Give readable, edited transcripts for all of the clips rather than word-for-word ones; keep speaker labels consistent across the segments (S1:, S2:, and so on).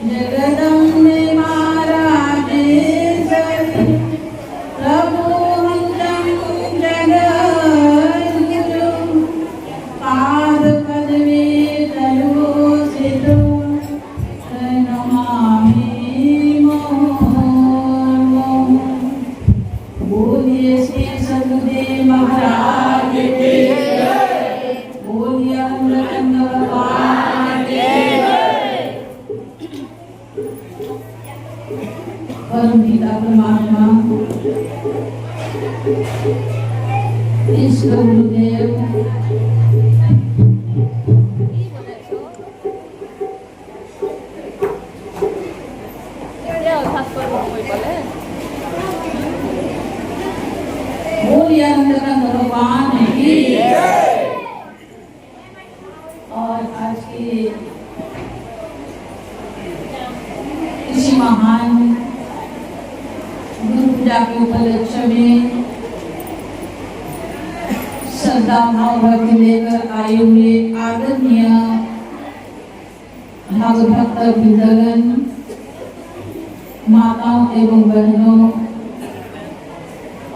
S1: जगदम्बे महाराजेश्वरी प्रभु जगद्गुरु पाद पद्मे तयोसितो प्रणमामि मुहुर्मुहुः। बोलिए श्री सद्गुरुदेव महाराज की जय। बोलिए अमृतंग भगवान की जय। परम पिता परमात्मा इष्ट गुरुदेव बोलिए अमृतंग भगवान की जय। और आज की इसी महान गुरु पूजा के उपलक्ष्य में श्रद्धा भाव भक्ति लेकर आए हुए आदरणीय भक्त वृंदगण, माताओं एवं बहनों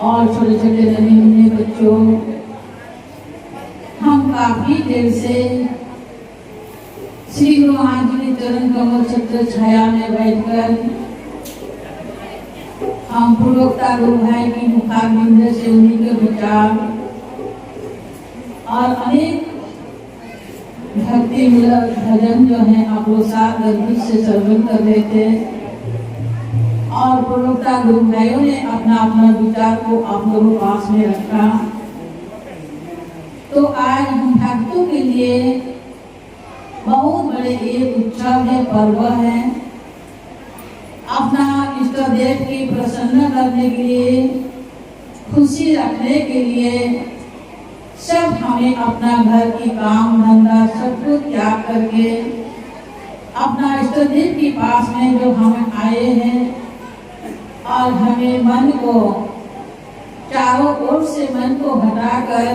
S1: और छोटे छोटे नन्हे मुन्ने बच्चों, हम काफी देर से श्री गुरु महाराज जी के चरण कमल छत्र छाया में बैठकर हम पूर्वोक्ता गुरु भाई की मुखारबिंद से उन्हीं के विचार और अनेक भक्ति मूलक भजन जो है आप लोग साथ गर्मी से श्रवण कर रहे थे और पूर्वोक्ता गुरु भाइयों ने अपना अपना विचार को आप लोगों के पास में रखा। तो आज हम भक्तों के लिए बहुत बड़े एक उत्सव है, पर्व है। अपना इष्ट देव की प्रसन्न करने के लिए, खुशी रखने के लिए सब हमें अपना घर की काम धंधा सब कुछ त्याग करके अपना इष्ट देव के पास में जो हम आए हैं और हमें मन को चारों ओर से मन को हटाकर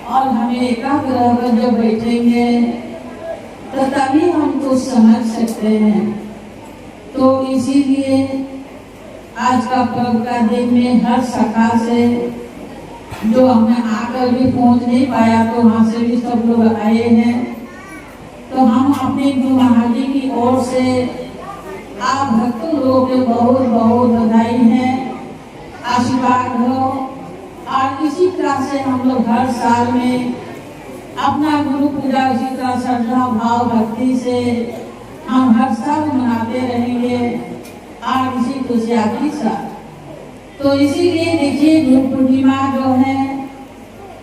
S1: और हमें एकाग्र होकर जब बैठेंगे तो तभी हम कुछ समझ सकते हैं। तो इसीलिए आज का पर्व का दिन में हर शाखा से जो हमें आकर भी पहुंच नहीं पाया तो वहाँ से भी सब लोग आए हैं। तो हम अपने गुरु महाराज जी की ओर से आप भक्तों लोगों के बहुत बहुत बधाई है, आशीर्वाद हो। और इसी तरह से हम लोग हर साल में अपना गुरु पूजा इसी तरह श्रद्धा भाव भक्ति से हम हर साल मनाते रहेंगे और इसी खुशियाँ के साथ। तो इसीलिए देखिए गुरु पूर्णिमा जो है,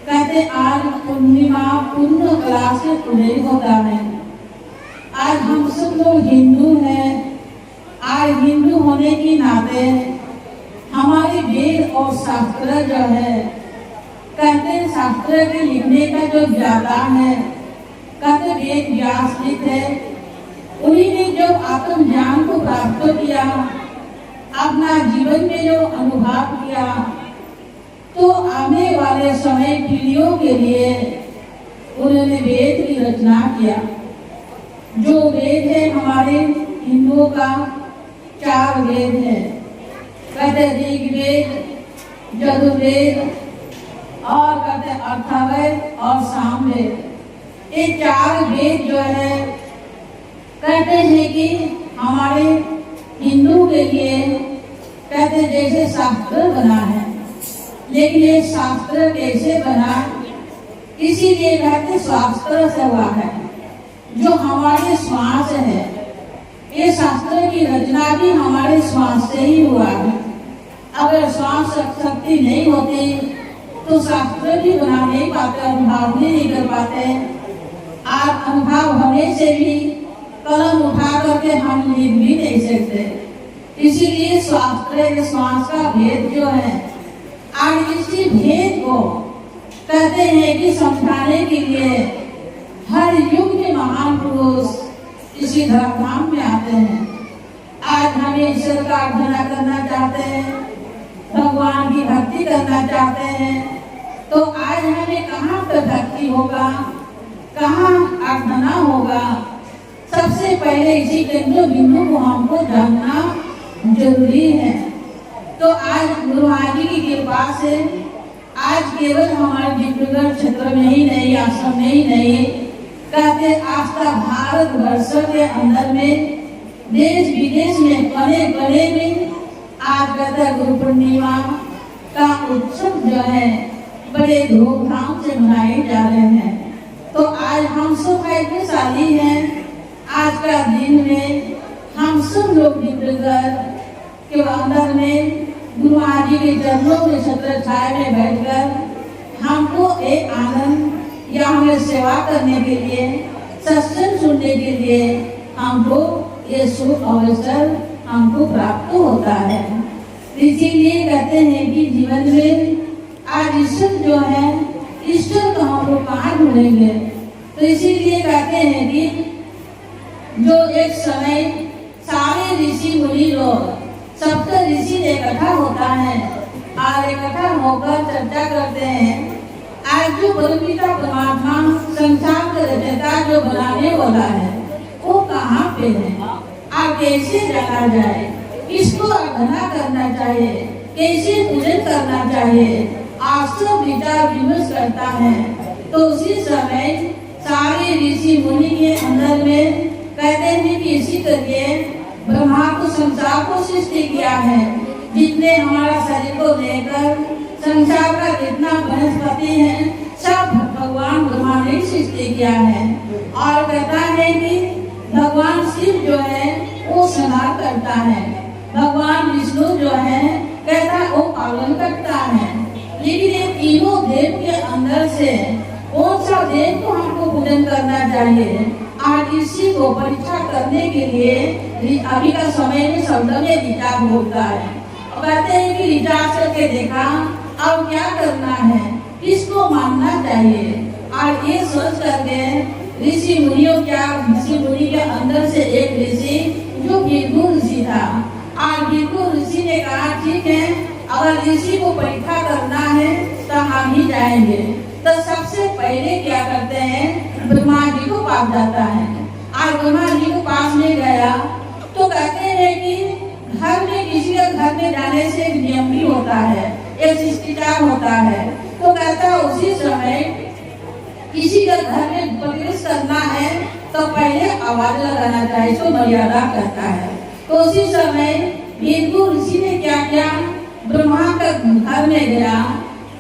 S1: कहते आज पूर्णिमा पूर्ण कला से उदय होता है। आज हम सब लोग हिंदू हैं। आज हिंदू होने के नाते हमारे वेद और शास्त्र जो है, कहते हैं शास्त्र के लिखने का जो ज्ञाता है, कहते वेद व्यास जी थे। उन्हीं ने जो आत्म ज्ञान को प्राप्त किया, अपना जीवन में जो अनुभव किया, तो आने वाले समय पीढ़ियों के लिए उन्होंने वेद की रचना किया। जो वेद है हमारे हिंदुओं का 4 वेद है, कहते ऋग्वेद, यजुर्वेद और कहते अथर्ववेद और सामवेद। ये 4 वेद जो है कहते हैं कि हमारे हिंदू के लिए कहते जैसे शास्त्र बना है, लेकिन ये शास्त्र कैसे बना, इसीलिए कहते शास्त्र से हुआ है। जो हमारे श्वास है, ये शास्त्र की रचना भी हमारे श्वास से ही हुआ है। अगर श्वास शक्ति नहीं होती तो शास्त्र भी बना नहीं पाते, अनुभव नहीं कर पाते। आज अनुभव होने से भी कलम उठा करके हम लिख भी नहीं सकते। इसीलिए शास्त्र श्वास का भेद जो है, आज इसी भेद को कहते हैं कि समझाने के लिए हर युग में महान पुरुष इसी धराधाम में आते हैं। आज हमें ईश्वर का आराधना करना चाहते हैं, भगवान की भक्ति करना चाहते हैं, तो आज हमें कहाँ पर भक्ति होगा, कहाँ आराधना होगा। सबसे पहले इसी केंद्र बिंदु को हमको जानना जरूरी है। तो आज गुरु महाराज जी की कृपा से आज केवल हमारे डिब्रूगढ़ क्षेत्र में ही नहीं, आश्रम में ही नहीं, कहते आज तक भारत वर्ष के अंदर में देश विदेश में कोने कोने में आज कहते गुरु पूर्णिमा का उत्सव जो है बड़े धूमधाम से मनाए जा रहे हैं। तो आज हम सब भाग्यशाली हैं, आज का दिन में हम सब लोग डिब्रूगढ़ के अंदर में गुरु महाराज जी के चरणों में छत्र छाया में बैठकर हमको एक आनंद या हमें सेवा करने के लिए, सत्संग सुनने के लिए हमको ये शुभ अवसर हमको प्राप्त होता है। इसीलिए कहते हैं कि जीवन में आज ईश्वर जो है, ईश्वर को हम लोग कहाँ ढूंढेंगे। तो इसीलिए कहते हैं कि जो एक समय सारे ऋषि मुनि लोग सप्त ऋषि इकट्ठा होता है और इकट्ठा होकर चर्चा करते हैं आज जो परमपिता परमात्मा संसार का रचयिता जो बनाने वाला है वो कहाँ पे है और कैसे जाना जाए, किसको आराधना करना चाहिए, कैसे पूजन करना चाहिए, आज सब विचार विमर्श करता है। तो उसी समय सारे ऋषि मुनि के अंदर में कहते हैं कि इसी करके ब्रह्मा को संसार को सृष्टि किया है, जितने हमारा शरीर को लेकर संसार का जितना वनस्पति है सब भगवान ब्रह्मा ने सृष्टि किया है। और कहता है कि भगवान शिव जो है वो संहार करता है, भगवान विष्णु जो है कहता है वो पालन करता है। लेकिन ये तीनों देव के अंदर से कौन सा देव को हमको पूजन करना चाहिए, आज इसी को परीक्षा करने के लिए अभी का समय में शब्द में विचार होता है। और कहते हैं कि विचार करके देखा अब क्या करना है, किसको मानना चाहिए। और ये सोच करके ऋषि मुनियों क्या, ऋषि मुनि के अंदर से एक ऋषि जो भृगु ऋषि था, और भृगु ऋषि ने कहा ठीक है अगर ऋषि को परीक्षा करना है तो हम ही जाएंगे। तो सबसे पहले क्या करते हैं, ब्रह्मा जी को पास जाता है। और ब्रह्मा जी को पास में गया तो कहते हैं कि घर में किसी के घर में जाने से एक नियम भी होता है, एक शिष्टाचार होता है। तो कहता है उसी समय किसी के घर में प्रवेश करना है तो पहले आवाज लगाना चाहिए, तो मर्यादा करता है। तो उसी समय भृगु ऋषि ने क्या किया, ब्रह्मा के घर में गया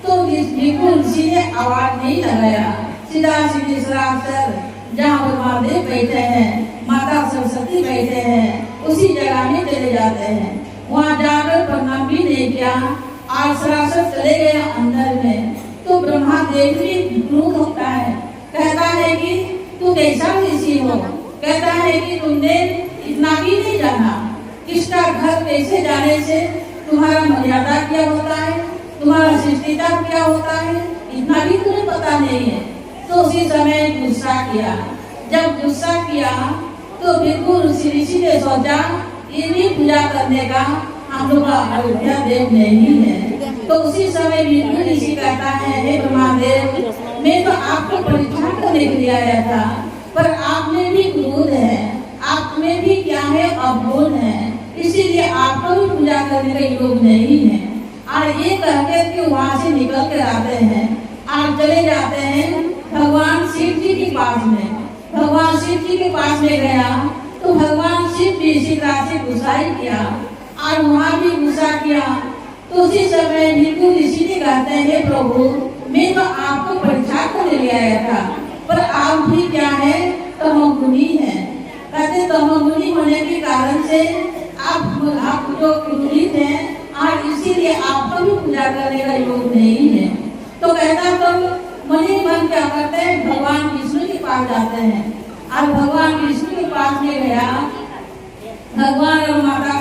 S1: तो भृगु ऋषि ने आवाज नहीं लगाया, सीधा सीधे सरासर जहाँ ब्रह्मदेव बैठे हैं, माता सरस्वती बैठे हैं, उसी जगह में चले जाते हैं। वहाँ जाकर प्रणाम भी नहीं किया और सरासर चले गए अंदर में। तो ब्रह्मा देव भी क्रोध होता है, कहता है कि तू कैसा ऋषि हो, कहता है कि तुमने इतना भी नहीं जाना, किसका घर कैसे जाने से तुम्हारा मर्यादा क्या होता है, तुम्हारा शिष्टाचार क्या होता है, इतना भी तुम्हें पता नहीं है। तो उसी समय गुस्सा किया। जब गुस्सा किया तो भृगु ऋषि ने सोचा ये भी पूजा करने का हम लोग का अयोध्या देव नहीं है। तो उसी समय भृगु ऋषि कहता है हे ब्रह्मदेव, मैं तो आपको परीक्षा करने के लिए आया था, पर आप में भी क्रोध है, आप में भी क्या है अवगुण है, इसीलिए आपको भी पूजा करने का योग नहीं है। और ये कहकर के वहाँ से निकल कर आते हैं और चले जाते हैं भगवान शिव जी के पास में। भगवान शिव जी के पास में गया तो भगवान शिव भी इसी तरह से गुस्सा ही किया और वहाँ भी गुस्सा किया। तो उसी समय भृगु ऋषि ने कहते हैं प्रभु मैं तो आपको परीक्षा करने ले आया था, पर आप भी क्या है तमोगुणी है। कहते तमोगुणी होने के कारण से आप जो पीड़ित हैं और इसीलिए आपको भी पूजा करने का योग नहीं है। तो कहता तो मनी मन क्या करते हैं भगवान विष्णु के पास जाते हैं और भगवान विष्णु के पास में गया। भगवान और माता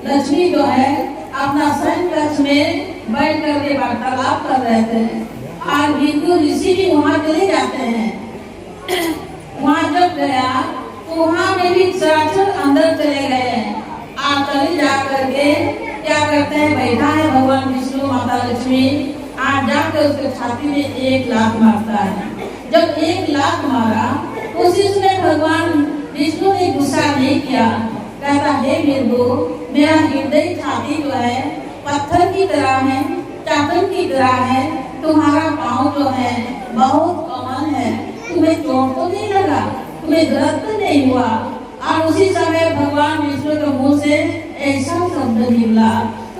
S1: लक्ष्मी जो है अपना शयन कक्ष में बैठ करके वार्तालाप कर रहे थे और भृगु ऋषि भी वहाँ चले जाते हैं। वहाँ जब गया तो वहाँ में भी सरासर अंदर चले गए और चले जा करके क्या करते हैं, बैठा है भगवान विष्णु माता लक्ष्मी, आज जाकर उसके छाती में 1 लाख मारता है। जब 1 लाख मारा उसी समय भगवान विष्णु ने गुस्सा नहीं किया, कहता हे मृगो, मेरा हृदय छाती जो है पत्थर की तरह है, चाटन की तरह है, तुम्हारा पाँव जो है बहुत कोमल है, तुम्हें चोट तो नहीं लगा, तुम्हें दर्द तो नहीं हुआ। और उसी समय भगवान विष्णु के मुंह से ऐसा शब्द निकला,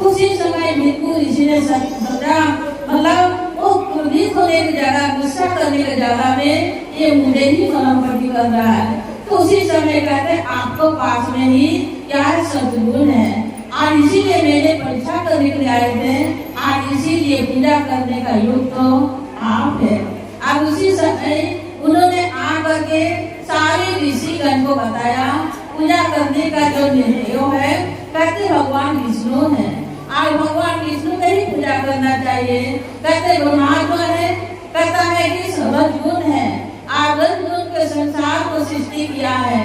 S1: उसी समय मृत्यु ऋषि ने समझा, मतलब वो क्रोधित होने की जगह, गुस्सा करने की जगह में ये मुझे ही मलमपट्टी कर रहा है। तो उसी समय कहते आपको पास में ही क्या सद्गुण है, और इसीलिए मेरे परीक्षा करने के लिए आए थे, और इसीलिए पूजा करने का युग तो आप है। और उसी समय उन्होंने आकर के सारे ऋषिगण को बताया पूजा करने का जो निर्णय है, कहते भगवान विष्णु है, और भगवान विष्णु का ही पूजा करना चाहिए। कहते ब्रह्मा जो है कहता है कि सबद गुण है, आदर गुण के संसार को सृष्टि किया है,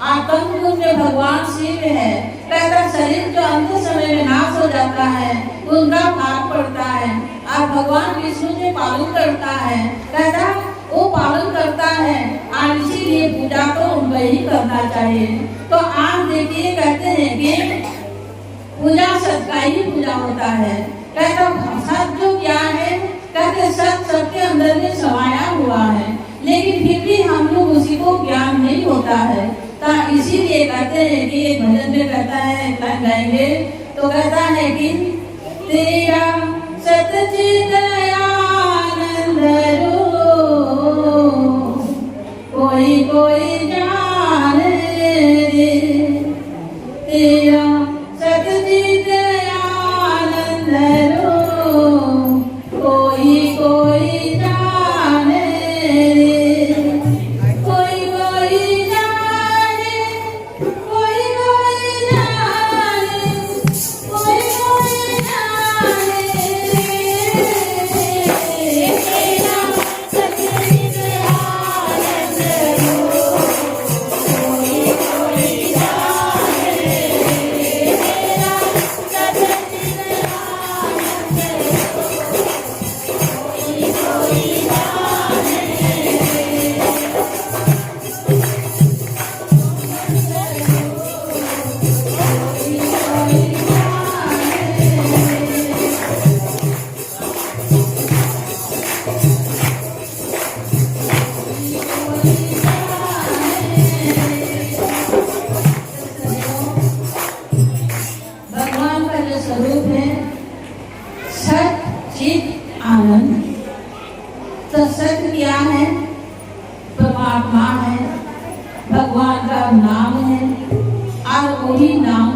S1: आत्म गुण में भगवान शिव है। कहता शरीर जो अंत समय में नाश हो जाता है उनका भाग पड़ता है, और भगवान विष्णु जो पालन करता है, कहता वो पालन करता है, और इसीलिए पूजा तो उनको ही करना चाहिए। तो आप देखिए कहते हैं कि पूजा सत का ही पूजा होता है। कहता सत जो क्या है, कहते सत सबके अंदर में समाया हुआ है, लेकिन फिर भी हम लोग उसी को ज्ञान नहीं होता है। तो इसीलिए कहते हैं कि एक भजन में कहता है, गाएंगे तो कहता है कि तेरा सतचित आनंद रूप कोई कोई जाने रे, तेरा सतचित आनंद रूप कोई कोई जाने रे, कोई कोई जाने, कोई कोई जाने, कोई कोई जाने रे, तेरा सतचित आनंद रूप कोई कोई जाने रे, तेरा सतचित आनंद रूप कोई कोई जाने रे। भगवान का जो स्वरूप है सत चित आनंद, तो सत्य क्या है, परमात्मा है, भगवान का नाम है, और वही नाम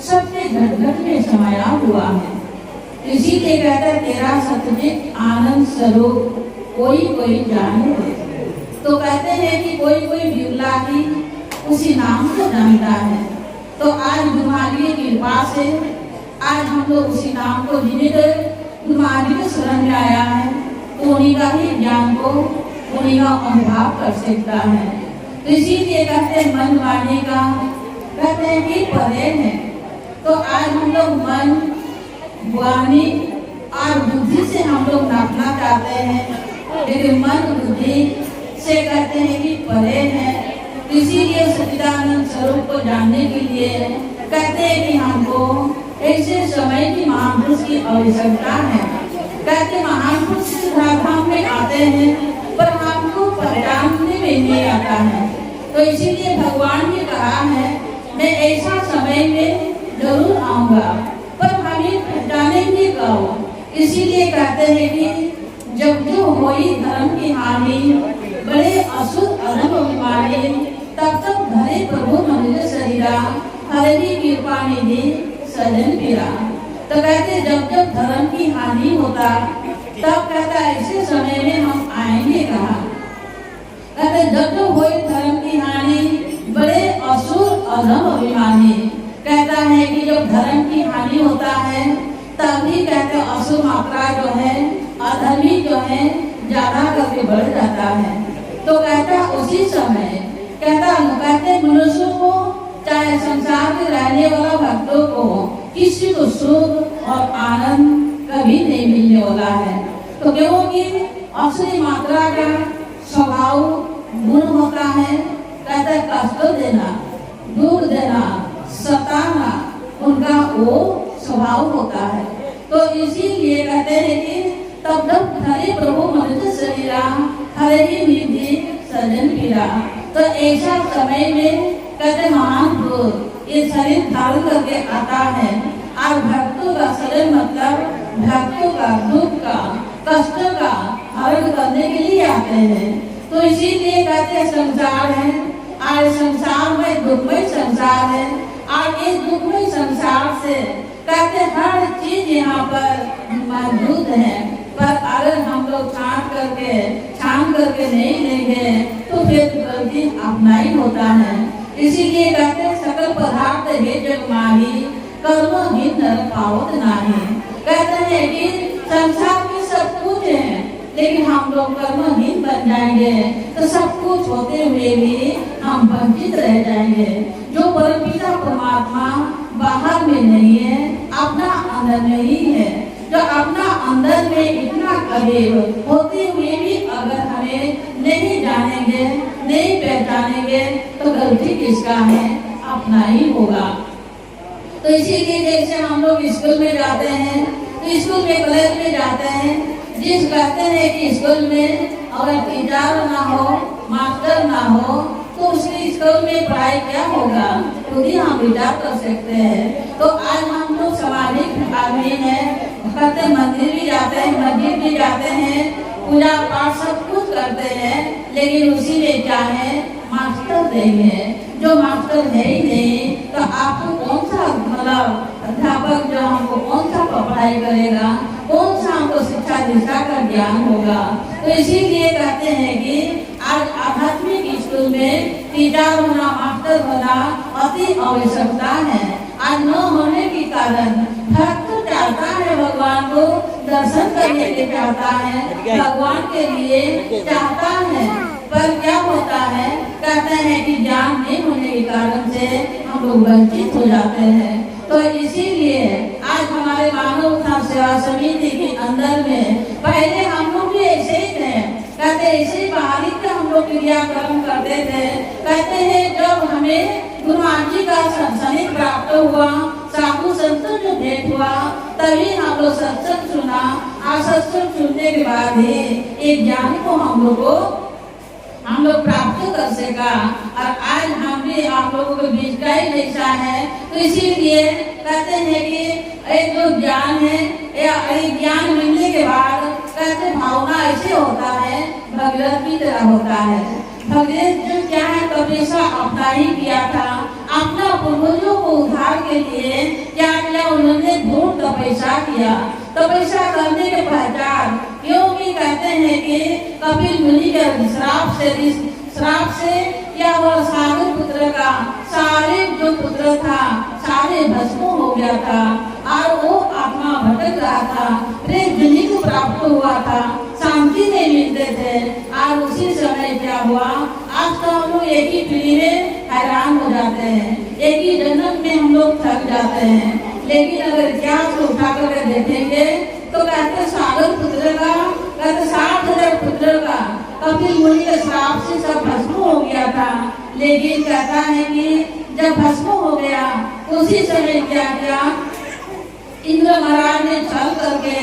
S1: सबके घट घट में समाया हुआ है। इसीलिए कहता है तेरा सतचित आनंद स्वरूप कोई कोई जाने। तो कहते हैं कि कोई कोई बिरला ही उसी नाम को जानता है। तो आज तुम्हारी कृपा से आज हम लोग उसी नाम को जीवित तुम्हारी के शरण में आया है, तो उन्हीं का ही ज्ञान को, उन्हीं का अनुभव कर सकता है। तो इसीलिए कहते हैं मन वाणी का कहते हैं कि परे है। तो आज हम लोग मन वाणी और बुद्धि से हम लोग नापना चाहते हैं, लेकिन मन बुद्धि से कहते हैं कि परे है। इसीलिए सच्चिदानंद स्वरूप को जानने के लिए कहते हैं कि हमको ऐसे समय की महापुरुष की आवश्यकता है। कहते महापुरुष धाम में आते हैं पर हमको पहचानने में नहीं आता है। तो इसीलिए भगवान ने कहा है मैं ऐसा समय में जरूर आऊंगा, पर हमें पहचानेंगे कब। इसीलिए कहते हैं कि जब जो हुई धर्म की हानि, बड़े असुर अधम अभिमानी, तब तक धरे प्रभु मनुष्य शरीरा, हरि कृपा निधि सजन पीरा। तो कहते जब जब धर्म की हानि होता तब कहता ऐसे समय में हम आएंगे कहा। कहते जब जब हुई धर्म की हानि, बड़े असुर अधम अभिमानी। कहता है कि जब धर्म की हानि होता है तभी कहते असुर मात्रा जो है, अधर्मी जो है ज्यादा करके बढ़ जाता है। तो कहता उसी समय कहते मनुष्य को, चाहे संसार में रहने वाला भक्तों को, किसी को सुख और आनंद कभी नहीं मिलने वाला है। तो क्योंकि असुरी मात्रा का स्वभाव गुण होता है। कहते कष्ट देना, दुख देना, सताना उनका वो स्वभाव होता है। तो इसीलिए कहते हैं कि तब जब हरे प्रभु मनुष्य शरीरा हरे ही निधि सजन पीरा। तो ऐसा समय में कहते महापुरुष ये शरीर धारण करके आता है और भक्तों का शरीर मतलब भक्तों का दुख का कष्ट का हरण करने के लिए आते हैं। तो इसीलिए कहते हैं संसार है और संसार में दुखमय संसार है और इस दुखमय संसार से कहते हर चीज यहाँ पर मौजूद है, पर अगर हम लोग छान करके नहीं लेंगे तो फिर गलती अपना ही होता है। इसीलिए कहते सकल पदार्थ है जग माही कर्महीन नर पावत नाही। कहते हैं कि संसार में सब कुछ है लेकिन हम लोग कर्महीन बन जाएंगे तो सब कुछ होते हुए भी हम वंचित रह जाएंगे। जो परमपिता परमात्मा बाहर में नहीं है, अपना अंदर में ही है, जो अपना अंदर में इतना करीब होते हुए भी अगर हमें नहीं जानेंगे, नहीं पहचानेंगे तो गलती किसका है? अपना ही होगा। तो इसीलिए जैसे हम लोग स्कूल में जाते हैं तो स्कूल में कॉलेज में जाते हैं, जिस कहते हैं कि स्कूल में अगर टीचर ना हो, मास्टर ना हो तो उसके स्कूल में पढ़ाई क्या होगा? खुद ही हम विचार कर सकते हैं। तो आज हम लोग सामाजिक आदमी हैं, करते मंदिर भी जाते हैं, मस्जिद भी जाते हैं, पूजा पाठ सब कुछ करते हैं, लेकिन उसी में क्या है? मास्टर नहीं है। जो मास्टर है ही नहीं तो आपको कौन सा मतलब अध्यापक जो हमको कौन सा पढ़ाई करेगा, कौन सा हमको शिक्षा दीक्षा का ज्ञान होगा। तो इसीलिए कहते हैं कि आज आध्यात्मिक स्कूल में टीचर होना, मास्टर होना अति आवश्यकता है। आज न होने के कारण भक्त चाहता है भगवान को दर्शन करने के चाहता है, भगवान के लिए चाहता है, पर क्या होता है? कहते हैं कि ज्ञान नहीं होने के कारण से हम लोग वंचित हो जाते हैं। तो इसीलिए आज हमारे मानव उत्थान सेवा समिति के अंदर में पहले हम लोग भी ऐसे ही थे, कहते ऐसे बाहरी का हम लोग क्रियाक्रम करते थे। कहते हैं जब हमें गुरु जी का सत्संग प्राप्त हुआ, साधु संतों जो भेंट हुआ, तभी हम लोग सत्संग सुना और सत्संग सुनने के बाद ही एक ज्ञान को हम लोग प्राप्त कर सका। और आज हम भी आप लोगों के बीच का ही जैसा है। तो इसीलिए कहते हैं कि एक जो ज्ञान है, एक ज्ञान मिलने के बाद कहते भावना ऐसे होता है भगीरथ की तरह होता है। भगीरथ जो क्या है तपस्या अपना ही किया था, अपना पूर्वजों को उद्धार के लिए क्या किया? उन्होंने घोर तपस्या किया। तपस्या करने के पहचान क्योंकि कहते हैं कि कपिल मुनि के श्राप से क्या हुआ? सागर पुत्र का सारे जो पुत्र था सारे भस्म हो गया था और वो आत्मा भटक रहा था, प्रेम जुनी को प्राप्त हुआ था, शांति नहीं मिलते थे। और उसी समय क्या हुआ? आज तो हम लोग एक ही पीढ़ी में हैरान हो जाते हैं, एक ही जन्म में हम लोग थक जाते हैं। लेकिन अगर इतिहास को उठा कर देखेंगे तो कहते सागर पुत्र का, कहते 60,000 पुत्र का कपिल मुनि के श्राप से सब भस्म हो गया था। लेकिन कहता है कि जब भस्म हो गया उसी समय क्या किया? इंद्र महाराज ने छल करके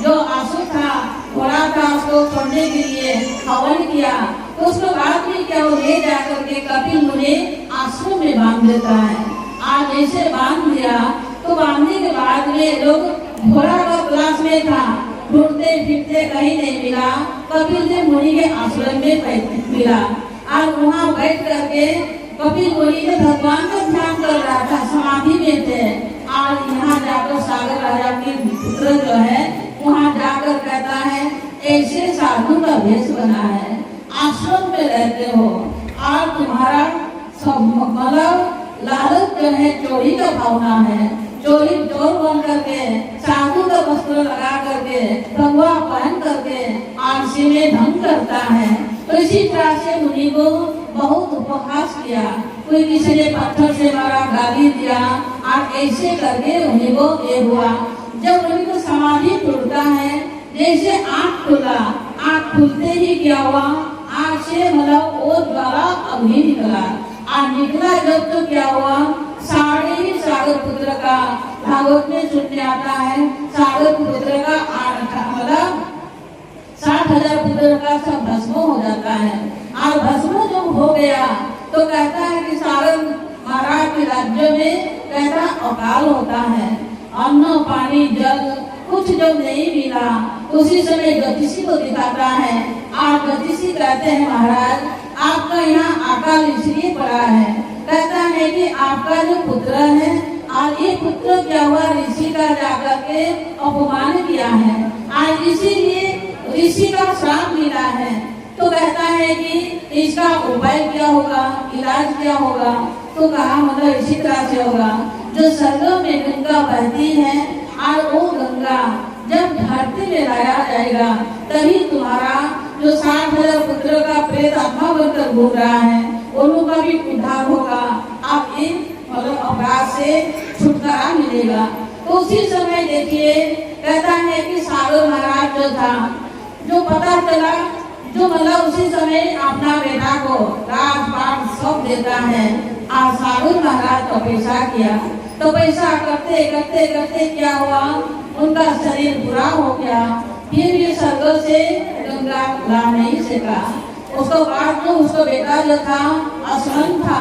S1: जो आंसू था घोड़ा था उसको छोड़ने के लिए हवन किया। तो उसके बाद में क्या वो ले जाकर के कपिल मुनि आश्रम में बांध देता है। आज ऐसे बांध दिया तो बांधने के बाद में लोग घोड़ा का क्लास में था, ढूंढते फिरते कहीं नहीं मिला, कपिल देव मुनि के आश्रम में मिला। और वहाँ बैठ करके कपिल मुनि ने भगवान का ध्यान कर रहा था, समाधि में थे। और यहाँ जाकर सागर राजा के पुत्र जो है वहाँ जाकर कहता है ऐसे साधु का भेष बना है, आश्रम में रहते हो और तुम्हारा सब मतलब लालच जो है चोरी का भावना है, चोरी चोर बन करके साधु का वस्त्र लगा करके भगवा पहन करके आलसी में ढंग करता है। तो इसी तरह से मुनि को बहुत उपहास किया, कोई किसी ने पत्थर से मारा, गाली दिया और ऐसे करके उन्हीं को ये हुआ। जब उन्हीं को समाधि टूटता है, जैसे आँख खुला, आँख खुलते ही क्या हुआ? आँख से मतलब वो ज्वाला अग्नि निकला। और निकला जब तो क्या हुआ, साढ़े सागर पुत्र का, भागवत में सुनने आता है, सागर पुत्र का मतलब 60,000 पुत्र का सब भस्म हो जाता है। और भस्म जब हो गया तो कहता है कि सागर महाराज के राज्य में कहता अकाल होता है, अन्न पानी जल कुछ जब नहीं मिला उसी समय ज्योतिषी को दिखाता है। और ज्योतिषी कहते हैं महाराज आपका यहाँ अकाल इसलिए पड़ा है, कहता है कि आपका जो पुत्र है और ये पुत्र क्या हुआ, ऋषि का जाकर के अपमान किया है और इसीलिए ऋषि का श्राप मिला है। तो कहता है कि इसका उपाय क्या होगा, इलाज क्या होगा। तो कहा मतलब इसी तरह से होगा, जो स्वर्ग में गंगा बहती है और वो गंगा जब धरती में लाया जाएगा तभी तुम्हारा जो 60,000 पुत्र का प्रेत आत्मा बनकर घूम रहा है उनका भी उद्धार होगा, आप इन मतलब अपराध से छुटकारा मिलेगा। तो उसी समय देखिए कहता है कि सागर महाराज जो था, जो पता चला, जो मतलब उसी समय अपना बेटा को राजपाट सौंप देता है। और सागर महाराज तपस्या किया, तपस्या करते करते करते क्या हुआ, उनका शरीर बुरा हो गया, फिर भी स्वर्ग से गंगा ला नहीं सका। उसके बाद जो उसका बेटा जो था अश्वन था,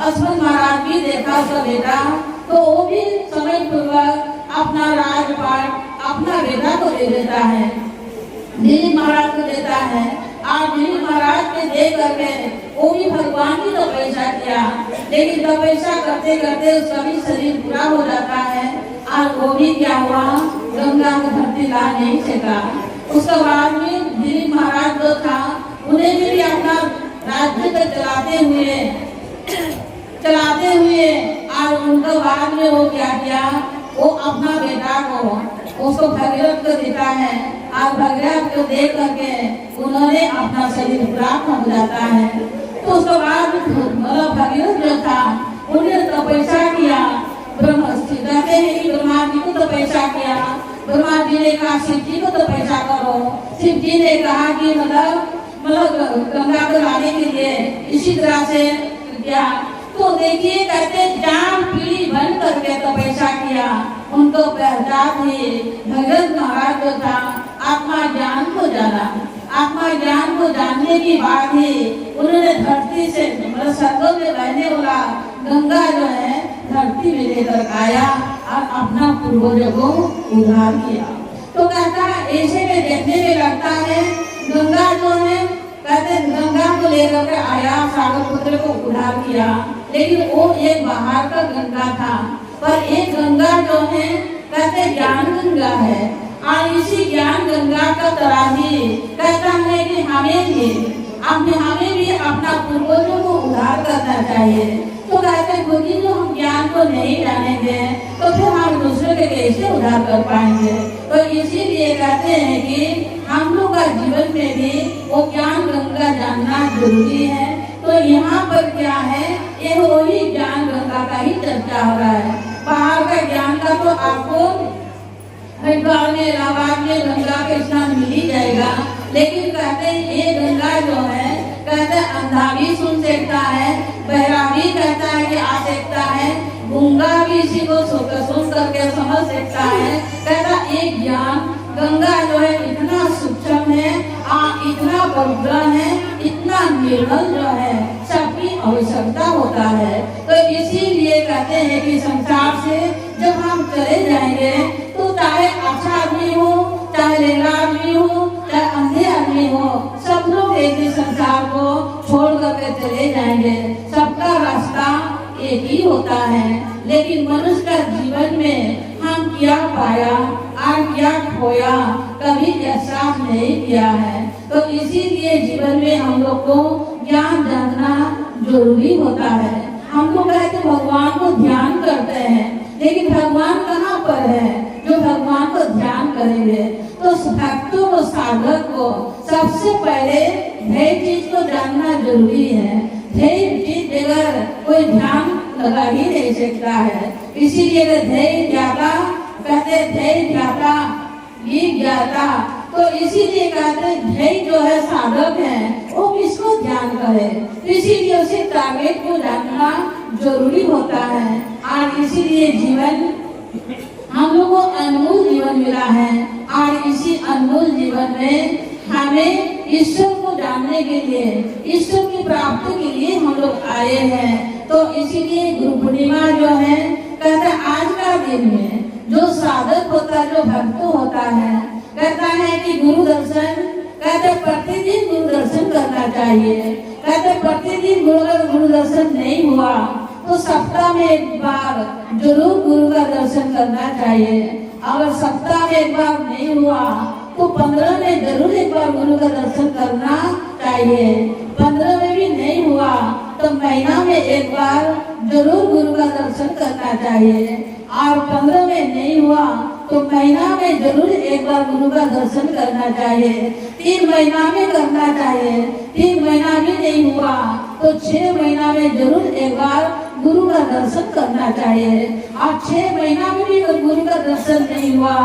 S1: अश्वन महाराज भी देखा उसका बेटा, तो वो भी समय पूर्वक अपना राजपाट अपना बेटा को दे देता है, दिलीप महाराज को देता है। और दिलीप महाराज के दे करके वो भी भगवान की तपस्या किया, लेकिन तपस्या करते करते उसका भी शरीर पूरा हो जाता है और वो भी क्या हुआ, गंगा को धरती ला नहीं सका। उसके बाद में दिलीप महाराज जो था उन्हें भी अपना राज्य को चलाते हुए और उनके बाद में वो क्या किया, वो अपना बेटा को उसको भगीरथ को देता है और भगीरथ को दे करके उन्होंने अपना शरीर प्राप्त हो जाता है। तो उसके बाद मतलब भगीरथ जो था उन्हें तपस्या किया, कहते हैं कि ब्रह्मा जी को तपस्या किया, ब्रह्मा जी ने कहा शिव जी को तपस्या करो, शिव जी ने कहा कि मतलब गंगा को लाने के लिए इसी तरह से किया। तो देखिए कहते जान पीढ़ी बन करके तपस्या किया, उनको पहचान ही भगत महाराज जो था आत्मा ज्ञान को जाना, आत्मा ज्ञान को जानने की बात ही उन्होंने धरती से मतलब स्वर्ग में बहने वाला गंगा जो है धरती में लेकर आया और अपना पूर्वजों को उद्धार किया। तो कहता ऐसे में देखने में लगता है गंगा जो है, कहते गंगा को लेकर के आया, सागर पुत्र को उद्धार किया, लेकिन वो एक बाहर का गंगा था, पर एक गंगा जो है कहते ज्ञान गंगा है। और इसी ज्ञान गंगा का तरह ही कहता है कि हमें भी अपना पूर्वजों को उद्धार करना चाहिए। तो कहते हैं जो हम ज्ञान को नहीं जानेंगे तो फिर हम दूसरे के कैसे उद्धार कर पाएंगे। तो इसीलिए कहते हैं कि हम लोग का जीवन में भी वो ज्ञान गंगा जानना जरूरी है। तो यहाँ पर क्या है, ये वही ज्ञान गंगा का ही चर्चा हो रहा है। बाहर का ज्ञान का तो आपको हरिद्वार में इलाहाबाद में गंगा के स्नान मिल ही जाएगा, लेकिन कहते हैं ये गंगा जो है कहते अंधा भी सुन सकता है, बहरा भी कहता है कि आ सकता है, गूंगा भी इसी को सुन करके समझ सकता है। कहता एक ज्ञान गंगा जो है इतना सूक्ष्म है, इतना पवित्र है, इतना निर्मल जो है, सबकी आवश्यकता होता है। तो इसीलिए कहते हैं कि संसार से जब हम चले जाएंगे तो चाहे अच्छा आदमी हो, चाहे लेला आदमी हो, चाहे अंधे आदमी हो, सब लोग एक ही संसार को छोड़ करके चले जाएंगे। सबका रास्ता एक ही होता है, लेकिन मनुष्य का जीवन में हम क्या पाया और क्या खोया कभी एहसास नहीं किया है। तो इसीलिए जीवन में हम लोग को ज्ञान जानना जरूरी होता है। हम लोग कहते भगवान को ध्यान करते हैं, लेकिन भगवान कहाँ पर है जो भगवान को ध्यान करेंगे। तो भक्तों को, साधक को सबसे पहले धैर्य चीज को जानना जरूरी है। धैर्य चीज बगैर कोई ध्यान लगा ही नहीं सकता है। इसीलिए धैर्य ज्ञाता कहते, धैर्य ज्ञाता ये ज्ञाता तो इसीलिए कहते हैं ध्येय जो है साधक है वो किसको ध्यान करे, तो इसीलिए उसे टारगेट को जानना जरूरी होता है। और इसीलिए जीवन हम लोगों को अनमोल जीवन मिला है और इसी अनमोल जीवन में हमें ईश्वर को जानने के लिए, ईश्वर की प्राप्ति के लिए हम लोग आए हैं। तो इसीलिए गुरु पूर्णिमा जो है कहते आज का दिन में जो साधक होता है, जो भक्त होता है, कहता है कि गुरु दर्शन, कहते प्रतिदिन गुरु दर्शन करना चाहिए। कहते प्रतिदिन गुरु दर्शन नहीं हुआ तो सप्ताह में एक बार जरूर गुरु का दर्शन करना चाहिए। अगर सप्ताह में एक बार नहीं हुआ तो 15 में जरूर एक बार गुरु का दर्शन करना चाहिए। 15 में भी नहीं हुआ तो महीना में एक बार जरूर गुरु का दर्शन करना चाहिए। और 15 में नहीं हुआ तो महीना में जरूर एक बार गुरु का दर्शन करना चाहिए। 3 महीना में करना चाहिए। 3 महीना भी नहीं हुआ तो 6 महीना में जरूर एक बार गुरु का दर्शन करना चाहिए। और 6 महीना में भी गुरु का दर्शन नहीं हुआ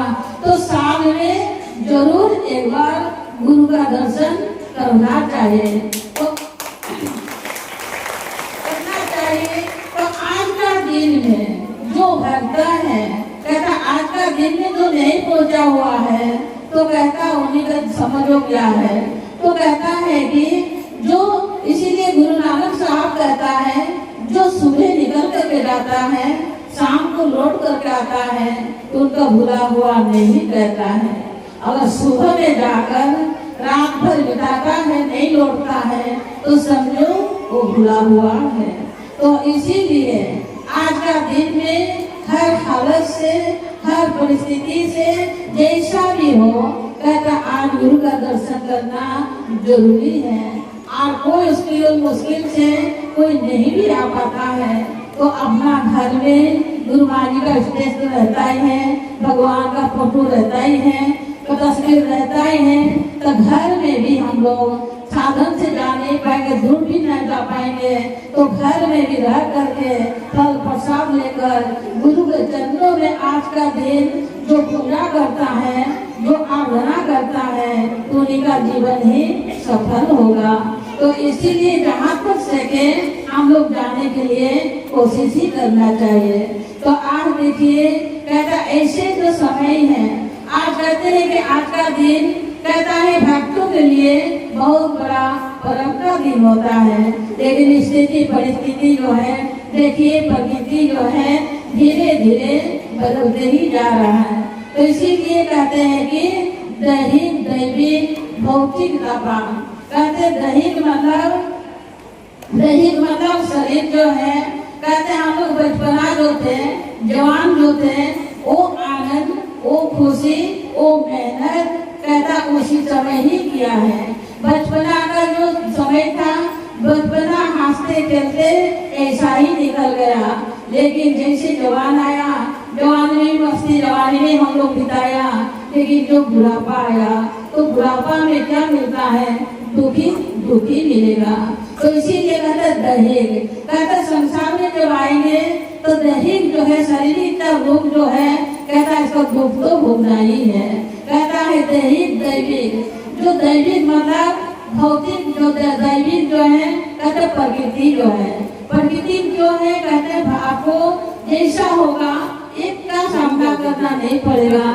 S1: तो साल में जरूर एक बार गुरु का दर्शन करना चाहिए। तो करना चाहिए। तो आज का दिन में जो भक्त है, कहता आज का दिन में जो नहीं पहुंचा हुआ है तो कहता उन्हीं का समझो क्या है। तो कहता है कि जो, इसीलिए गुरु नानक साहब कहता है जो सुबह निकल करके जाता है शाम को लौट करके आता है तो उनका भूला हुआ नहीं कहता है। अगर सुबह में जाकर रात भर बिताता है नहीं लौटता है तो समझो वो भूला हुआ है। तो इसीलिए आज का दिन में हर हालत से, हर परिस्थिति से जैसा भी हो, कहता आज गुरु का दर्शन करना जरूरी है। और कोई मुश्किल से कोई नहीं भी आ पाता है तो अपना घर में गुरु माँ जी का स्टेज तो रहता ही है, भगवान का फोटो रहता ही है, तो तस्वीर रहता ही है। तो घर में भी हम लोग साधन से जा नहीं पाएंगे, दूर भी नहीं जा पाएंगे तो घर में भी रह करके फल प्रसाद लेकर गुरु के चरणों में आज का दिन जो पूजा करता है, जो आराधना करता है तो उन्हीं का जीवन ही सफल होगा। तो इसीलिए जहाँ तक सके हम लोग जाने के लिए कोशिश ही करना चाहिए। तो आज देखिए कहता ऐसे जो समय है, आज कहते हैं कि आज का दिन कहता है भक्तों के लिए बहुत बड़ा पर्व का दिन होता है। लेकिन स्थिति परिस्थिति जो है, देखिए प्रकृति जो है धीरे धीरे बदलते ही जा रहा है। तो इसीलिए कहते हैं कि दैहिक दैविक भौतिक तपा, कहते दैहिक मतलब शरीर जो है, कहते हम लोग बचपना जो थे, जवान जो थे, वो आनंद, वो खुशी, वो मेहनत कहता उसी समय ही किया है। बचपना का जो समय था, बचपना हंसते खेलते ऐसा ही निकल गया। लेकिन जैसे जवान आया, जवानी में मस्ती जवानी में हम लोग बिताया, लेकिन जो बुढ़ापा आया तो बुढ़ापा में क्या मिलता है, दुखी दुखी मिलेगा। तो इसीलिए कहते दैहिक, कहते संसार में जब आएंगे तो दैहिक जो है शारीरिक रोग जो है, कहता है इसका दुख तो भोगना ही है। कहता है दैहिक दैविक, जो दैविक मतलब भौतिक, जो दैविक जो है कहते प्रकृति जो है, प्रकृति जो है कहते आपको जैसा होगा एक का सामना करना नहीं पड़ेगा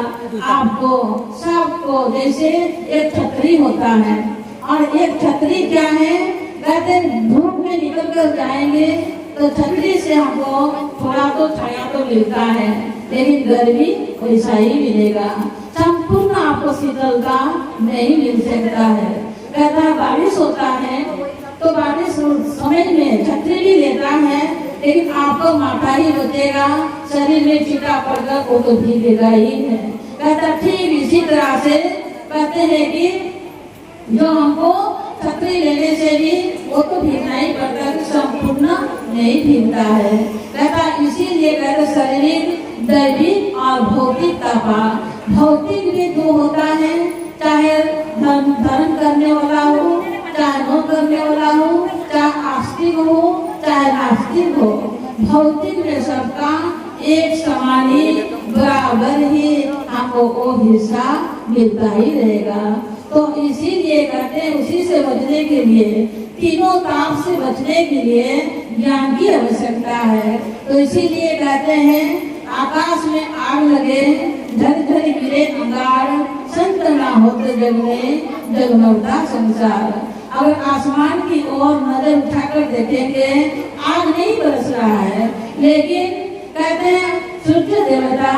S1: आपको, सबको। जैसे एक छतरी होता है और एक छतरी क्या है, कहते धूप में निकल कर जाएंगे तो छतरी से हमको थोड़ा तो छाया तो मिलता है, लेकिन गर्मी वैसा ही मिलेगा, संपूर्ण आपको शीतलता नहीं मिल सकता है। कहता बारिश होता है तो बारिश समय में छतरी भी लेता है, लेकिन आपको माथा ही बचेगा, शरीर में छींटा पड़कर वो तो भीगेगा ही है। कहता ठीक इसी तरह से कहते हैं कि जो हमको छतरी लेने से भी वो तो भीगना ही पड़ता है, संपूर्ण नहीं भीगता है। कहता इसीलिए कहते शारीरिक दैविक और भौतिक तपा, भौतिक भी दो होता है, चाहे धर्म करने वाला हो, चाहे न करने वाला हो, चाहे आस्तिक हो, चाहे नास्तिक हो, भौतिक में सबका एक समान ही बराबर ही हमको वो हिस्सा मिलता ही रहेगा। तो इसीलिए कहते हैं उसी से बचने के लिए, तीनों ताप से बचने के लिए ज्ञान की आवश्यकता है। तो इसीलिए कहते हैं आकाश में आग लगे, झर झर गिरे अंगार, संत ना होते जग में जगमगता संसार। अगर आसमान की ओर नजर उठाकर देखेंगे आग नहीं बरस रहा है, लेकिन कहते हैं सूर्य देवता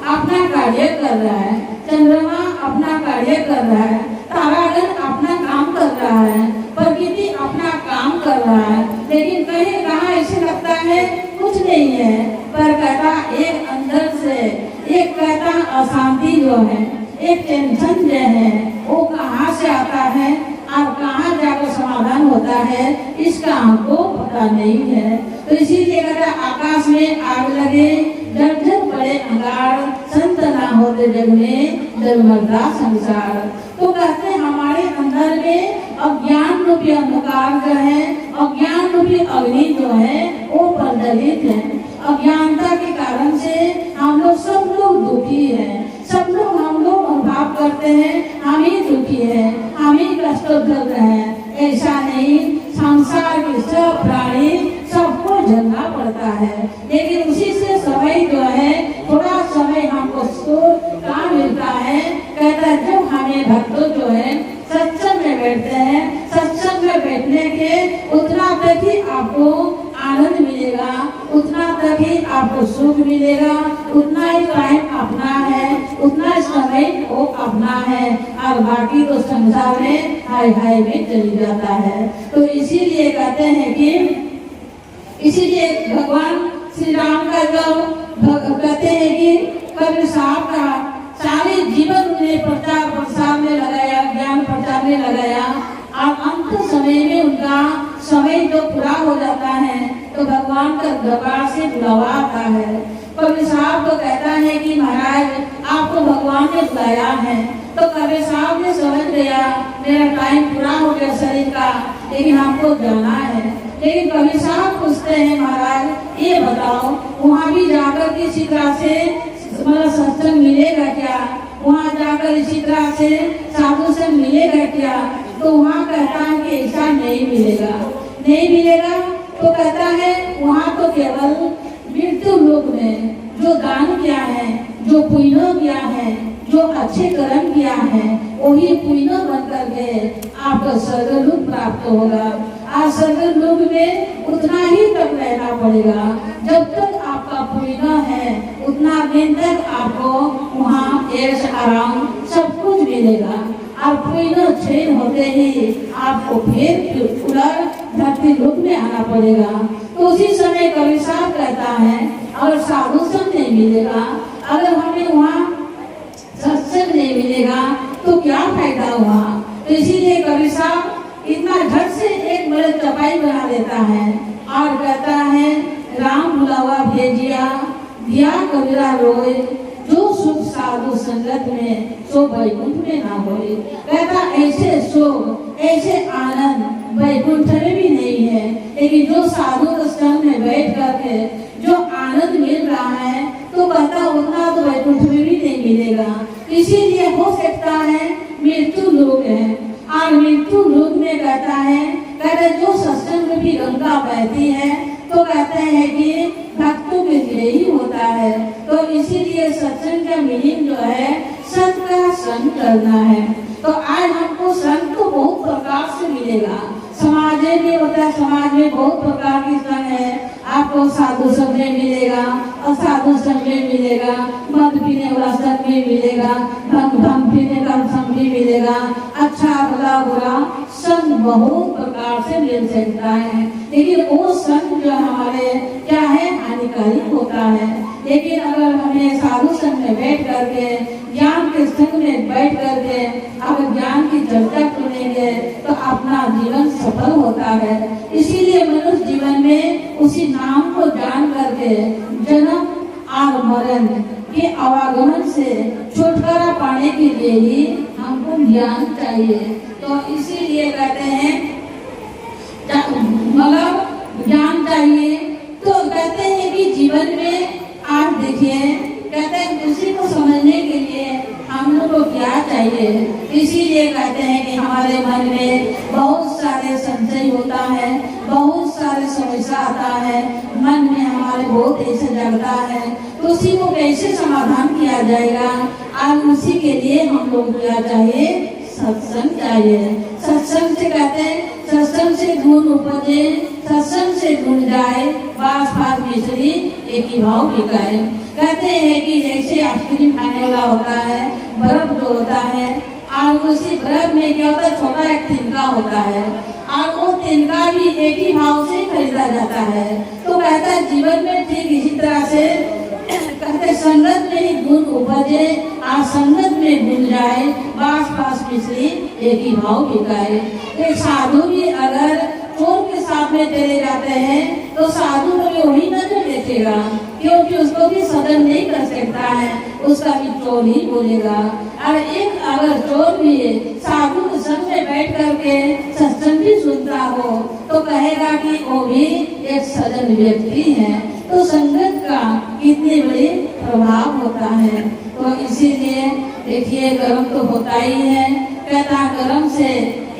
S1: अपना कार्य कर रहा है, चंद्रमा अपना कार्य कर रहा है, तारागण अपना काम कर रहा है, प्रकृति अपना काम कर रहा है, लेकिन कहीं कहाँ ऐसे लगता है कुछ नहीं है। पर कहता एक अंदर से एक कहता अशांति जो है, एक टेंशन जो है वो कहाँ से आता है और कहाँ जाकर समाधान होता है, इसका हमको पता नहीं है। तो इसीलिए कहता आकाश में आग लगे, झर झर पड़े अंगार, संत ना होते जग में जगमगता संसार। तो कहते हैं हमारे अंदर में अज्ञान रूपी अंधकार जो है, अज्ञान रूपी अग्नि जो है वो प्रज्वलित है। अज्ञानता के कारण से हम लोग सब लोग दुखी हैं, सब लोग हम लोग अनुभव करते हैं हम ही दुखी है, हम ही कष्ट कर रहे हैं। ऐसा नहीं, संसार के सब प्राणी सबको झेलना पड़ता है, लेकिन उसी से समय जो है थोड़ा समय हमको कहाँ मिलता है। कहता है जब हमें भक्त जो है सत्संग में बैठते हैं, सत्संग में बैठने के उतना तक ही आपको आनंद मिलेगा, उतना तक ही आपको सुख मिलेगा, उतना ही टाइम अपना है, उतना समय वो अपना है, और बाकी तो संसार में हाय हाय में चली जाता है। तो इसीलिए कहते हैं कि इसीलिए भगवान श्री राम का जब कहते हैं कि कबीर साहब का सारे जीवन उन्हें प्रचार प्रसार में लगाया, ज्ञान प्रचार में लगाया, और अंत समय में उनका समय जो पूरा हो जाता है तो भगवान का दरबार से बुलावा आता है। कबीर साहब तो कहता है कि महाराज आपको भगवान ने बुलाया है। तो कबीर साहब ने समझ लिया मेरा टाइम पूरा हो गया शरीर का, लेकिन हमको जाना है। लेकिन कबीर साहब पूछते हैं महाराज ये बताओ वहाँ भी जाकर किसी तरह से मतलब सत्संग मिलेगा क्या, वहाँ जाकर इसी तरह से साधु से मिलेगा क्या? तो वहाँ कहता है कि ऐसा नहीं मिलेगा, नहीं मिलेगा। तो कहता है वहाँ तो केवल मृत्यु लोक में जो दान किया है, जो पुण्य किया है, जो अच्छे कर्म किया है, वही पुण्य बन करके आपको स्वर्ग लोक प्राप्त होगा। आज स्वर्ग लोक में उतना ही तक रहना पड़ेगा, जब तक आपका पुण्य है उतना दिन तक आपको वहाँ ऐश आराम सब कुछ मिलेगा। और पुण्य क्षीण होते ही आपको फिर धरती लोक में आना पड़ेगा। तो उसी समय कबीर साहब कहता है अगर साधु संग नहीं मिलेगा, अगर हमें वहाँ सत्संग नहीं मिलेगा तो क्या फायदा हुआ। तो इसीलिए कबीर साहब इतना झट से एक बड़े चपाई बना देता है और कहता है राम बुलावा भेजिया दिया कबीरा रोए, जो सुख साधु संगत में सो वैकुंठ में ना होए। कहता ऐसे सुख ऐसे आनंद वैकुंठ में भी नहीं है, लेकिन जो साधु के संग में बैठ करके जो आनंद मिल रहा है तो कहता उतना तो वैकुंठ में भी नहीं मिलेगा। इसीलिए हो सकता है मृत्यु लोक है, और मृत्यु लोक में कहता जो सत्संग भी गंगा बहती है तो कहते हैं कि भक्तों के लिए ही होता है। तो इसीलिए सत्संग का मीनिंग जो है सत का संग करना है। तो आज हमको संग तो बहुत प्रकार से मिलेगा, समाज में होता है, समाज में बहुत प्रकार की संग है। आपको साधु संग में मिलेगा, असाधु संग में मिलेगा, मद पीने वाला संग में मिलेगा, भंग पीने का संग भी मिलेगा, अच्छा भला बुरा संग बहुत प्रकार से मिल सकता है। लेकिन वो संग जो हमारे क्या है हानिकारक होता है। लेकिन अगर हमें साधु संग में बैठ करके ज्ञान के संग में बैठ करके अगर ज्ञान की चर्चा करेंगे तो अपना जीवन सफल होता है। इसीलिए मनुष्य जीवन में उसी नाम को जान करके जन्म और मरण के आवागमन से छुटकारा पाने के लिए ही हमको ज्ञान चाहिए। तो इसीलिए कहते हैं मतलब ज्ञान चाहिए। तो कहते हैं कि जीवन में आज देखिए कहते हैं किसी को समझने के लिए हम लोग को क्या चाहिए। चाहिए। इसीलिए कहते हैं कि हमारे मन में बहुत सारे संशय होता है, बहुत सारे समस्या आता है, मन में हमारे बहुत ऐसे जगता है, तो उसी को कैसे समाधान किया जाएगा। आज उसी के लिए हम लोग क्या चाहिए, सत्संग चाहिए। सत्संग से कहते हैं, सत्संग से गुण उपजे, सत्संग से गुण जाए, बास फास मिश्री एक ही भाव बिकाए। कहते हैं कि जैसे आइसक्रीम खाने वाला होता है, बर्फ जो होता है, और उसी बर्फ में क्या होता है, छोटा एक तिनका होता है, और वो तिनका भी एक ही भाव से खरीदा जाता है। तो कहता है जीवन में ठीक इसी तरह से कहते संगत में ही गुण उपजे, और संगत में गुण जाए, बास पास मिश्री एक ही भाव बिकाए। एक साधु भी अगर चोर के साथ में चले जाते हैं तो साधु को भी वही नजर देखेगा, क्योंकि उसको भी सदन नहीं कर सकता है, उसका भी चोर ही बोलेगा। और एक अगर चोर भी साधु के संग में बैठ करके सत्संग भी सुनता हो तो कहेगा कि वो भी एक सजन व्यक्ति है। तो संगत का कितने बड़े प्रभाव होता है। तो इसीलिए देखिए गर्म तो होता ही है, कहता गर्म से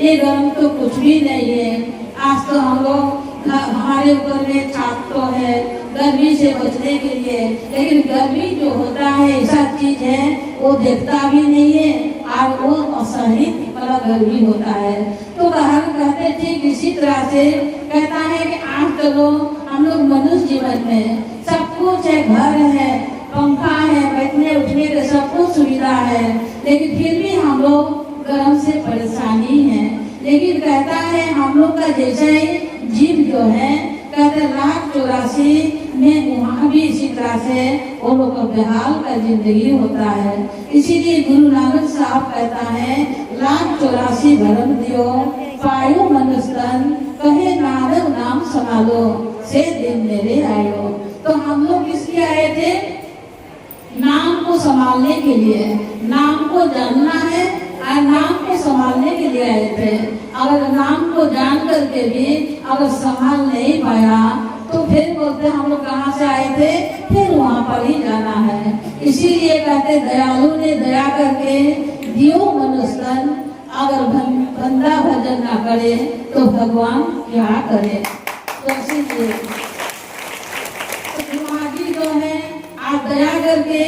S1: ये गर्म तो कुछ भी नहीं है। आज तो हम लोग हमारे ऊपर में छाप तो है गर्मी से बचने के लिए, लेकिन गर्मी जो होता है ऐसा चीज है वो देखता भी नहीं है, और वो असहित वाला गर्मी होता है। तो कहते ठीक इसी तरह से कहता है कि आज चलो हम लोग मनुष्य जीवन में सब कुछ है, घर है, पंखा है, बैठने उठने के सब कुछ सुविधा है, लेकिन फिर भी हम लोग गर्म से परेशानी है। लेकिन कहता है हम लोग का जैसे जीव जो है कहते 1,84 में वहाँ भी इसी तरह से वो लोग का बेहाल का जिंदगी होता है। इसीलिए गुरु नानक साहब कहता है 1,84 भरम दियो पायो मनुष्यन, कहे नानक नाम संभालो से दिन मेरे आयो। तो हम लोग किसके आए थे, नाम को संभालने के लिए, नाम को जानना है और नाम को संभालने के लिए आए थे। अगर नाम को जान करके भी अगर संभाल नहीं पाया तो फिर बोलते हम लोग कहाँ से आए थे, फिर वहाँ पर ही जाना है। इसीलिए कहते दयालु ने दया करके दियो मनुष्यन, अगर बंदा भजन ना करे तो भगवान क्या करे। तो इसीलिए दिमागी जो है आप दया करके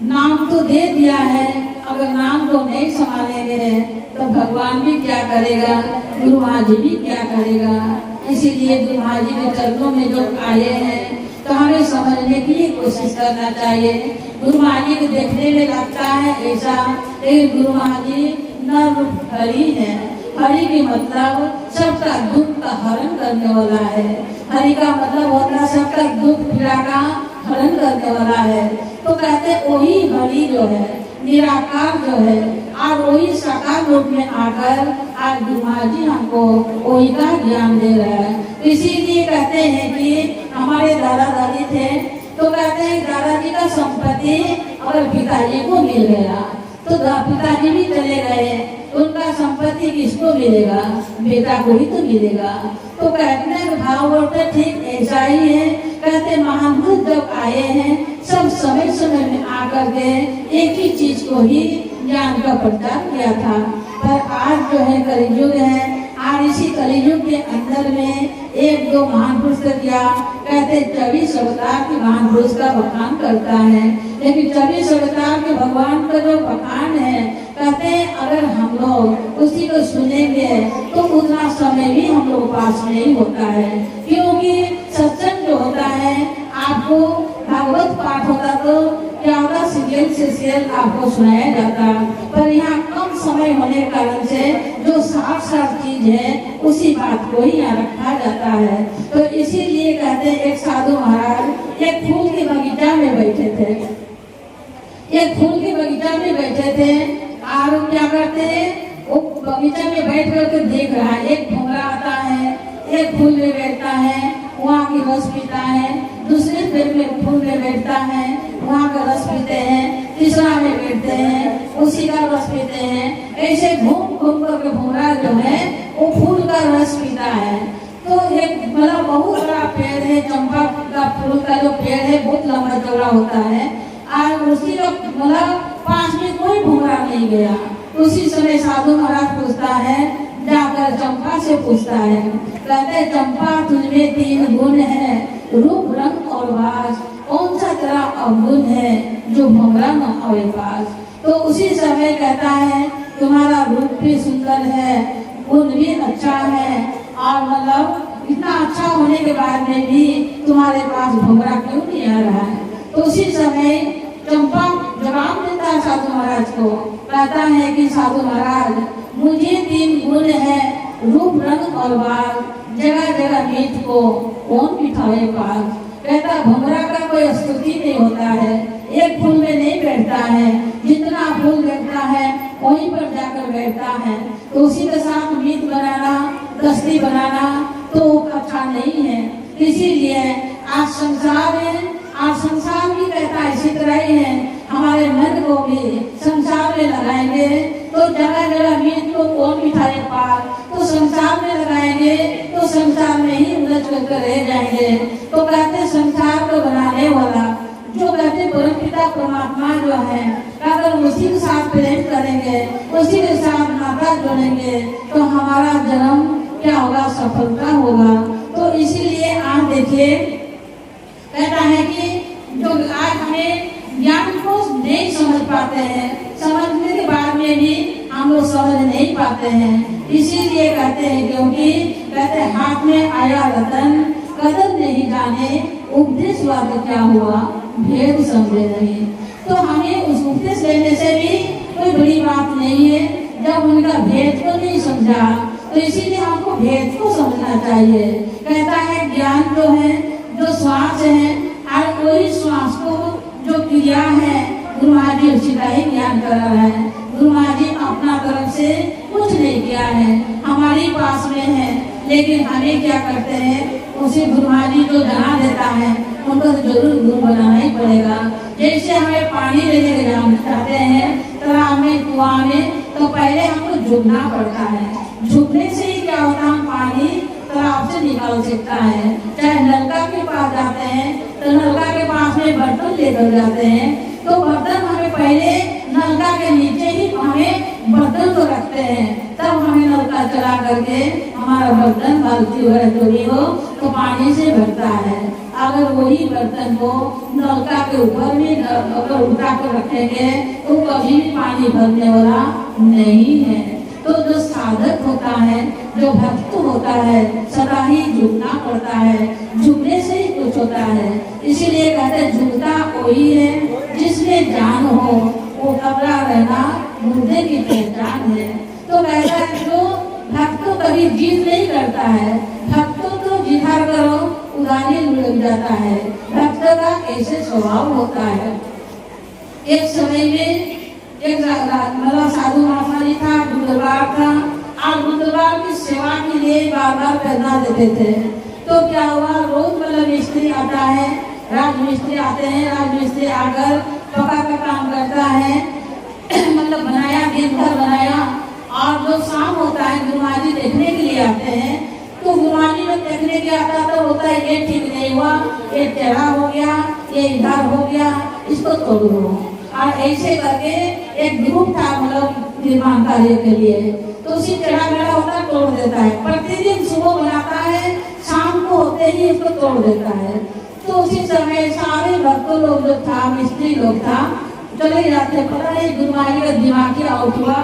S1: नाम तो दे दिया है, अगर नाम को नहीं संभालेंगे तो भगवान भी क्या करेगा, गुरु महाजी भी क्या करेगा। इसीलिए गुरु महाजी के चरणों में जो आए हैं तो हमें समझने की कोशिश करना चाहिए। गुरु महाजी को देखने में लगता है ऐसा, लेकिन गुरु महाजी नर हरि है। हरि के मतलब सबका दुख का हरण करने वाला है। हरि का मतलब होता है सबका दुख पीड़ा का हरण करने वाला है। तो कहते वही हरि जो है, निराकार जो है, और वही साकार रूप में आकर आज गुरु महाजी हमको वही का ज्ञान दे रहा है। इसीलिए कहते हैं कि हमारे दादा दादी थे तो कहते हैं दादाजी का संपत्ति अगर पिताजी को मिल गया तो पिताजी भी चले गए, उनका संपत्ति किसको मिलेगा, बेटा को ही तो मिलेगा। तो कहते हैं भाव बोलते ठीक ऐसा ही है। कहते महापुरुष जब आए हैं सब समय समय में आकर के एक ही चीज को ही ज्ञान का प्रचार किया था, पर आज जो है कलयुग है, और इसी कलयुग के अंदर में एक दो महान पुरुष किया, कहते 24 अवतार के महान पुरुष का बखान करता है, लेकिन 24 अवतार के भगवान का जो बखान है कहते हैं अगर हम लोग उसी को सुनेंगे तो उतना समय भी हम लोग पास नहीं होता है। क्योंकि सत्संग जो होता है आपको भागवत पाठ होता तो क्या होता सीरियल से सीरियल आपको सुनाया जाता, पर यहाँ कम समय होने के कारण से जो साफ चीज है उसी बात को ही यहाँ रखा जाता है। तो इसीलिए कहते हैं एक साधु महाराज एक फूल के बगीचा में बैठे थे, एक फूल के बगीचा में बैठे थे, और क्या करते हैं वो बगीचा में बैठ करके देख रहा है, एक भंवरा आता है, एक फूल में बैठता है, वहाँ की रस पीता है, दूसरे पेड़ में फूल में बैठता है, वहाँ का रस पीते हैं, तीसरा में बैठते हैं, उसी का रस पीते हैं। ऐसे घूम घूम करके भंवरा जो है वो फूल का रस पीता है। तो एक मतलब बहुत बड़ा पेड़ है, चंपा का फूल का जो पेड़ है बहुत लंबा चौड़ा होता है, आज उसी का मतलब पास में कोई घुमरा नहीं गया। उसी समय साधु महाराज पूछता है, जाकर चंपा से पूछता है, कहते चंपा तुझमें 3 गुण है, रूप रंग और भाष, कौन सा तेरा अवगुण है जो भंवरा न आवे पास। तो उसी समय कहता है तुम्हारा रूप भी सुंदर है, गुण भी अच्छा है, और मतलब इतना अच्छा होने के बाद में भी तुम्हारे पास भंवरा क्यों नहीं आ रहा है। तो उसी समय चंपा जवाब देता है साधु महाराज को, कहता है कि साधु महाराज मुझे 3 गुण है, रूप रंग और भाष, जगह जगह मीठ को कौन बिठावे पास। कहता भंवरा का कोई स्तुति नहीं होता है, एक फूल में नहीं बैठता है, जितना फूल देखता है वहीं पर जाकर बैठता है। तो उसी के साथ मीट बनाना, दस्ती बनाना तो अच्छा नहीं है। इसीलिए आज संसार है, आज संसार भी कहता है इसी तरह ही है, हमारे मन को भी संसार में लगाएंगे तो जगह जगह मीट को कौन बिठाए पार। तो संसार में लगाएंगे तो संसार में ही उलझ कर रह जाएंगे। तो कहते संसार को बनाने वाला जो कहते परमपिता परमात्मा जो है, अगर उसी के साथ प्रेम करेंगे, उसी के साथ नाता जोड़ेंगे तो हमारा जन्म क्या होगा, सफलता होगा। तो इसीलिए आज देखिए कहता है कि जो आज हमें ज्ञान को नहीं समझ पाते हैं, समझने के बाद में भी हम लोग समझ नहीं पाते हैं। इसीलिए कहते हैं क्योंकि कहते हैं हाथ में आया रतन, कदर नहीं जाने, उपदेश हुआ तो क्या हुआ, भेद समझे नहीं। तो हमें उस उपदेश लेने से भी कोई बड़ी बात नहीं है, जब उनका भेद को नहीं समझा। तो इसीलिए हमको भेद को समझना चाहिए। कहता है ज्ञान जो है, जो श्वास है, और वही श्वास को जो क्रिया है गुरु महाराज जी उसी का ही ज्ञान कर रहा है। गुरु महाराज जी अपना तरफ से कुछ नहीं किया है, हमारे पास में है, लेकिन हमें क्या करते हैं, उसे गुरु महाराज जी जो जना देता है उनको तो जरूर गुरु बनाना ही पड़ेगा। जैसे हमें पानी लेने जाते हैं तालाब में, कुआं में, तो पहले हमको झुकना पड़ता है। झुकने से ही क्या होता है, पानी तालाब से निकाल सकता है। चाहे नलका के पास जाते हैं तो नलका के पास में बर्तन लेकर जाते हैं, तो बर्तन हमें पहले नलका के नीचे ही हमें बर्तन को रखते हैं, तब हमें नलका चला करके हमारा बर्तन बाल्टी वगैरह जो भी हो तो पानी से भरता है। अगर वही बर्तन को नलका के ऊपर में अगर उठा कर रखेंगे तो कभी भी पानी भरने वाला नहीं है। तो जो साधक होता है, जो भक्त होता है, सदा ही झुकना पड़ता है, झुकने से ही कुछ होता है। इसीलिए कहते हैं झुकता वही है जिसमें जान हो, वो घबरा रहना मुर्दे की पहचान है। तो कहता है जो भक्त कभी जीत नहीं करता है, भक्त तो जिहार करो उदानी लुढ़क जाता है। भक्त का ऐसे स्वभाव होता है। एक समय में एक मतलब साधु महात्मा था, गुरुद्वार था, और गुरुद्वार की सेवा के लिए बार बार प्रेरणा देते थे। तो क्या हुआ, रोज मतलब मिस्त्री आता है, राजमिस्त्री आते हैं, राजमिस्त्री आकर पका का काम करता है, मतलब बनाया, दिन भर बनाया, और जो शाम होता है गुरु महाराज जी देखने के लिए आते हैं। तो गुरु महाराज जी जब देखने के आता तो होता है ये ठीक नहीं हुआ, ये टेढ़ा हो गया, ये इधर हो गया, इसको तोड़ दो। और ऐसे करके एक ग्रुप था मतलब निर्माण कार्य के लिए, तो उसी टेढ़ा मेढ़ा होता तोड़ देता है। प्रतिदिन सुबह बनाता है, शाम को होते ही इसको तोड़ देता है। तो उसी समय सारे भक्तों लोग जो था, मिस्त्री लोग था, चले जाते, पता नहीं गुरु महाराज का दिमाग क्या आउट हुआ।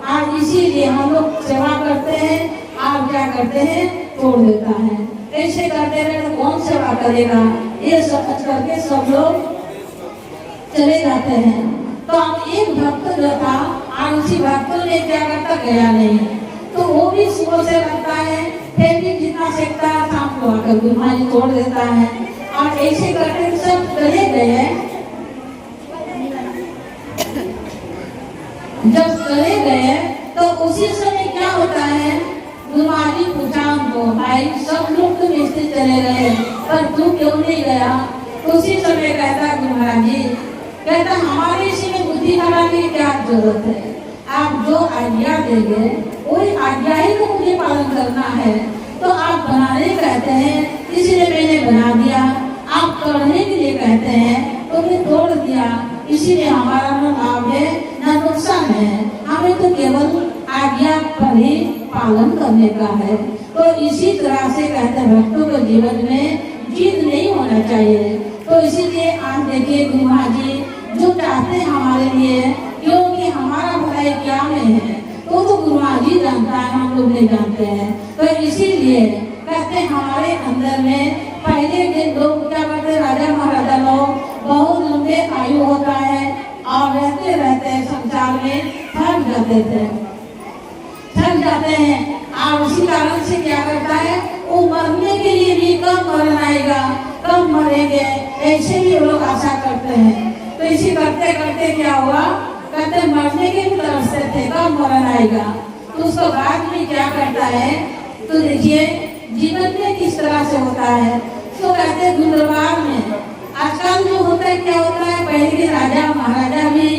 S1: आज इसीलिए हम लोग सेवा करते हैं, आप क्या करते हैं, तोड़ देता है। ऐसे करते रहे तो कौन सेवा करेगा, ये समझ करके सब लोग चले जाते हैं। तो अब एक भक्त जो था, आज उसी भक्त ने क्या करता, गया नहीं, तो वो भी सुबह से रखता है, फिर भी जितना सेकता है शाम को आकर गुरु महाराज जी तोड़ देता है। और ऐसे करके सब चले गए। जब चले गए तो उसी समय क्या होता है, गुरु महाराज जी पूछा उनको, भाई सब लोग तो मिस्त्री चले गए पर तू क्यों नहीं गया। तो उसी समय कहता गुरु महाराज जी, कहता हमारे इसी में बुद्धि लगाने की क्या जरूरत है, आप जो आज्ञा देंगे वही आज्ञा ही को मुझे पालन करना है। तो आप बनाने कहते हैं इसलिए मैंने बना दिया, आप करने के लिए कहते हैं तो मैं तोड़ दिया। इसीलिए हमारा न लाभ है न नुकसान है। हमें तो केवल आज्ञा पर ही पालन करने का है। तो इसी तरह से कहते हैं भक्तों के जीवन में जिद नहीं होना चाहिए। तो इसीलिए आज देखिए गुरु महाराज जी जो चाहते हैं हमारे लिए, क्योंकि हमारा भलाई क्या में है तो गुरु महाराज जी जानता है, हम लोग नहीं जानते हैं। तो इसीलिए कहते हैं हमारे अंदर में पहले के लोग क्या करते, राजा महाराजा लोग बहुत लंबे आयु होता है और रहते रहते संसार में थक जाते हैं और उसी कारण से क्या करता है वो मरने के लिए भी कब मरण आएगा, कब मरेंगे, ऐसे भी लोग आशा करते हैं। तो इसी करते करते क्या हुआ, कहते मरने के भी तरफ से थे कब मरण आएगा। तो उसको बाद में क्या करता है, तो देखिए जीवन में किस तरह से होता है। तो कहते हैं गुरुद्वार में आजकल जो होता है क्या होता है, पहले के राजा महाराजा भी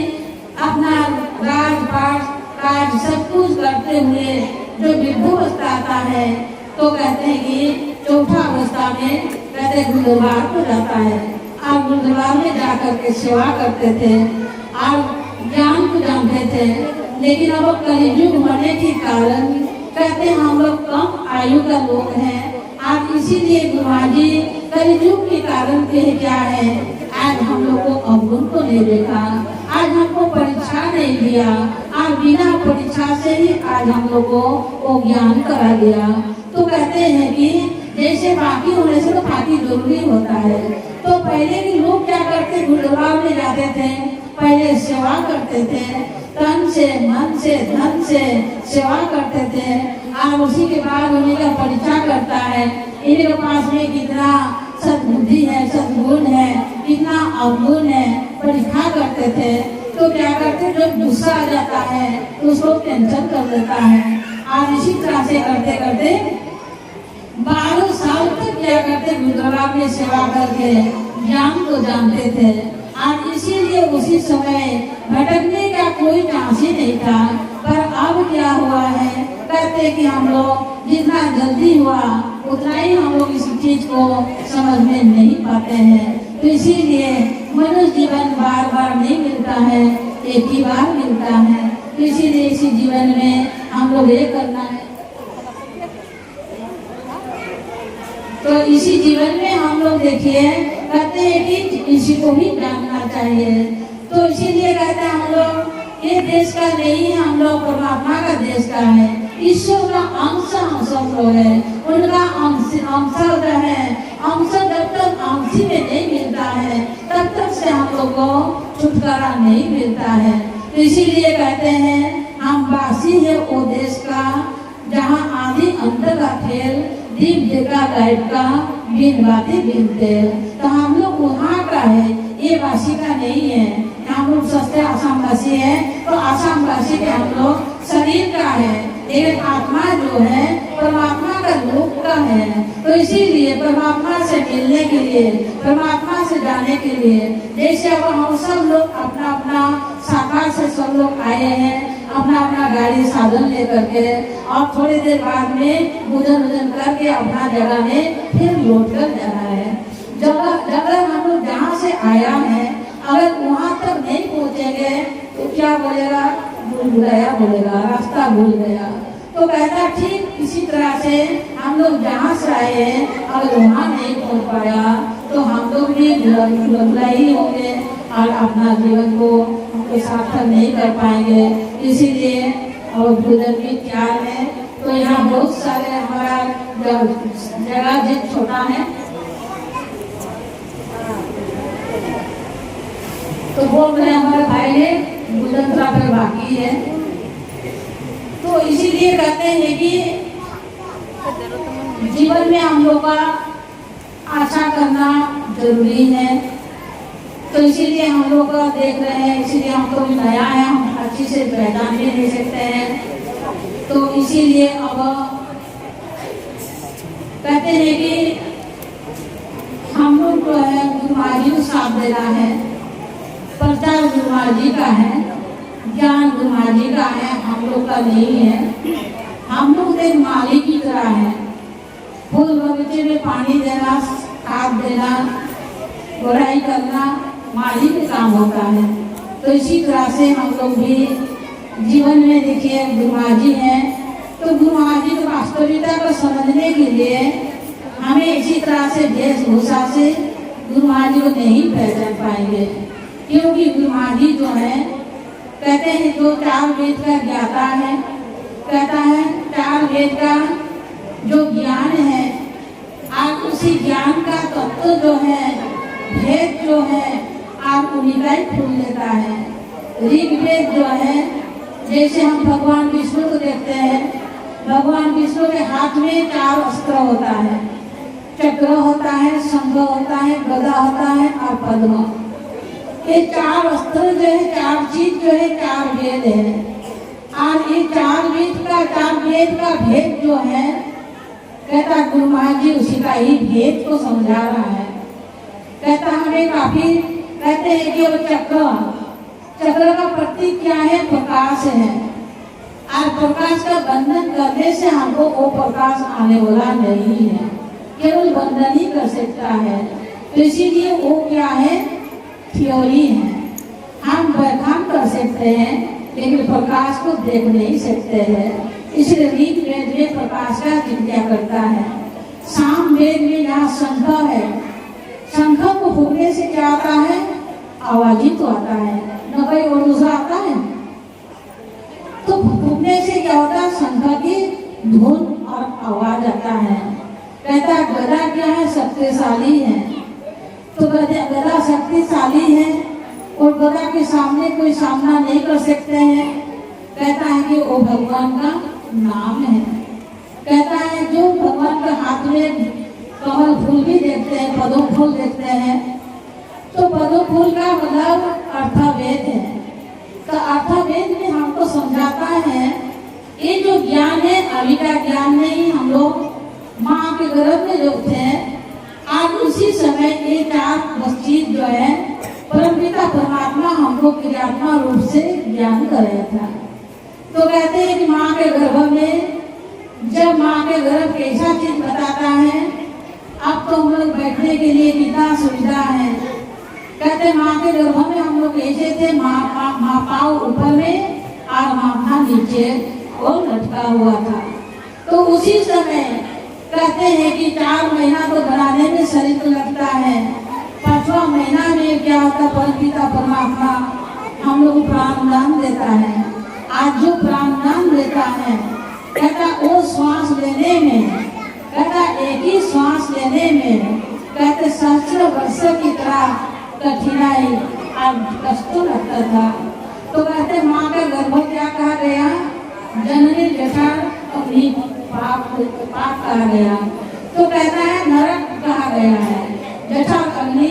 S1: अपना राजपाट काज सब कुछ करते हुए जो वृद्धावस्था आता है तो कहते हैं कि चौथा अवस्था में कहते गुरुद्वार को जाता है और गुरुद्वार में जाकर के सेवा करते थे और ज्ञान को जानते थे। लेकिन अब कलियुग होने के कारण कहते हम लोग कम आयु का लोग हैं और इसीलिए गुरु महाराज जी कलियुग के कारण के क्या है, आज हम लोग को अवगुण को नहीं देखा, आज हमको परीक्षा नहीं दिया और बिना परीक्षा से ही आज हम लोग को वो ज्ञान करा दिया। तो कहते हैं कि जैसे बाकी होने से तो बाकी जरूरी होता है। तो पहले के लोग क्या करते, गुरुद्वार में जाते थे, पहले सेवा करते थे, तन से मन से धन से सेवा करते थे और उसी के बाद उन्हीं का परीक्षा करता है, इनके पास में कितना सद्बुद्धि है, सद्गुण है, कितना अवगुण है, परीक्षा करते थे। तो क्या करते, जब गुस्सा आ जाता है तो उसको टेंशन कर देता है और इसी तरह से करते करते 12 साल तक क्या करते, गुरुद्वारा में सेवा करके ज्ञान को जानते थे और इसीलिए उसी समय भटकने का कोई चांस ही नहीं था। पर अब क्या हुआ है, कहते कि हम लोग जितना जल्दी हुआ उतना ही हम लोग इस चीज को समझ में नहीं पाते हैं। तो इसीलिए मनुष्य जीवन बार बार नहीं मिलता है, एक ही बार मिलता है। तो इसीलिए इसी जीवन में हम लोग ये करना है, तो इसी जीवन में हम लोग देखिए कहते हैं कि इसी को ही जानना चाहिए। तो इसीलिए कहते हैं हम लोग ये देश का नहीं है, हम लोग परमात्मा का देश का है, ईश्वर का अंश हम सब लोग है, उनका अंश होता है। अंश जब तक अंशी में नहीं मिलता है तब तक से हम लोग को छुटकारा नहीं मिलता है। तो इसीलिए कहते हैं हम वासी है वो देश का जहाँ आदि अंत का खेल, दीप देखा लाइट का बिन बाती बिन तेल। तो हम लोग वहाँ का है, ये वासी का नहीं है। हम लोग सस्ते आसाम वासी है, तो आसाम वासी के हम लोग शरीर का है, लेकिन आत्मा जो है परमात्मा का लोक का है। तो इसीलिए परमात्मा से मिलने के लिए, परमात्मा से जाने के लिए, जैसे अब हम सब लोग अपना अपना शाखा से सब लोग आए हैं, अपना अपना गाड़ी साधन लेकर के और थोड़ी देर बाद में भोजन करके अपना जगह में फिर लौट कर जाना है। जगह हम लोग जहाँ से आया है अगर वहाँ तक नहीं पहुँचेंगे तो क्या बोलेगा, भूल गया बोलेगा, रास्ता भूल गया। तो कहता ठीक इसी तरह से हम लोग जहाँ से आए हैं अगर वहाँ नहीं पहुँच पाया तो हम लोग भी भुला ही होंगे और अपना जीवन को हमको सार्थक नहीं कर पाएंगे। इसीलिए और भोजन भी तैयार है। तो यहाँ बहुत सारे हमारा जगह जित छोटा है तो बोल रहे हमारे भाई ने भोजन थोड़ा पर बाकी है। तो इसीलिए कहते हैं कि जीवन में हम लोग का आशा करना जरूरी है। तो इसीलिए हम लोग का देख रहे हैं, इसीलिए हम लोग नया है, हम अच्छी से पहचान भी नहीं सकते हैं। तो इसीलिए अब कहते हैं कि हम लोग जो है गुरु महाराज जी को साथ देना है, प्रचार गुरु महाराज जी का है, ज्ञान गुरु महाराज जी का है, हम लोग का नहीं है। हम लोग एक माली की तरह है, फूल बगीचे में पानी देना, खाद देना, गुड़ाई करना, माली का काम होता है। तो इसी तरह से हम लोग भी जीवन में देखिए गुरु महाराज जी हैं, तो गुरु महाराज जी की वास्तविकता को समझने के लिए हमें इसी तरह से वेशभूषा से गुरु महाराज जी को नहीं पहचान पाएंगे, क्योंकि गुरु महाराज जी जो है कहते हैं जो 4 वेद का ज्ञाता है, कहता है 4 वेद का जो ज्ञान है, आप उसी ज्ञान का तत्व जो है, भेद जो है, आप उन्हीं का ही खोल लेता है। ऋग्वेद जो है, जैसे हम भगवान विष्णु को देखते हैं, भगवान विष्णु के हाथ में 4 अस्त्र होता है, चक्र होता है, शंख होता है, गदा होता है और पद्म। ये 4 अस्त्र जो है, 4 चीज जो है, 4 वेद है। और ये 4 वेद का भेद जो है, कहता गुरु महाराज जी उसी का ही भेद को समझा रहा है। कहता हमें काफी कहते हैं कि वो चक्र का प्रतीक क्या है? प्रकाश है। और प्रकाश का बंधन करने से हमको वो प्रकाश आने वाला नहीं है, केवल बंधन ही कर सकता है। तो इसीलिए वो क्या है? थ्योरी है। हम व्याख्यान कर सकते हैं लेकिन प्रकाश को देख नहीं सकते हैं। इसलिए ऋग्वेद में प्रकाश का चिंता करता है। साम वेद में यहाँ शंख है, शंख को फूकने से क्या आता है? आवाज ही तो आता है, न कोई और दूसरा आता है। तो फूकने से क्या होता है? शंख की धुन और आवाज आता है। कहता गदा क्या है? शक्तिशाली है। तो गदा शक्तिशाली है और गदा के सामने कोई सामना नहीं कर सकते हैं। कहता है कि वो भगवान का नाम है। कहता है जो भगवान के हाथ में कमल फूल भी देखते हैं, पद्म फूल देखते हैं, तो पद्म फूल का मतलब अर्थवेद है। तो अर्थवेद में हमको समझाता है ये जो ज्ञान है अभी का ज्ञान नहीं। हम लोग माँ के गर्भ में जो थे, आज उसी समय ये 4 चीज जो है परमपिता परमात्मा हमको क्रियात्मक रूप से ज्ञान कर रहा था। तो कहते हैं कि माँ के गर्भ में, जब माँ के गर्भ कैसा चीज बताता है, अब तो हम लोग बैठने के लिए कितना सुविधा है। कहते माँ के गर्भ में हम लोग ऐसे थे, माँ पाँव ऊपर में और माथा नीचे और लटका हुआ था। तो उसी समय कहते हैं कि 4 महीना तो बनाने में शरीर तो लगता है, 5वां महीना में क्या होता? परमपिता परमात्मा हम लोग प्राण दान देता है। आज जो प्राण दान देता है, कहता वो श्वास लेने में, कहता एक ही श्वास लेने में कहते सहस्त्र वर्ष की तरह कठिनाई और कष्ट लगता था। तो कहते माँ का गर्भ क्या कहा गया? जननी जठा अपनी पाप कहा गया। तो कहता है नरक कहा गया है, जठा अग्नि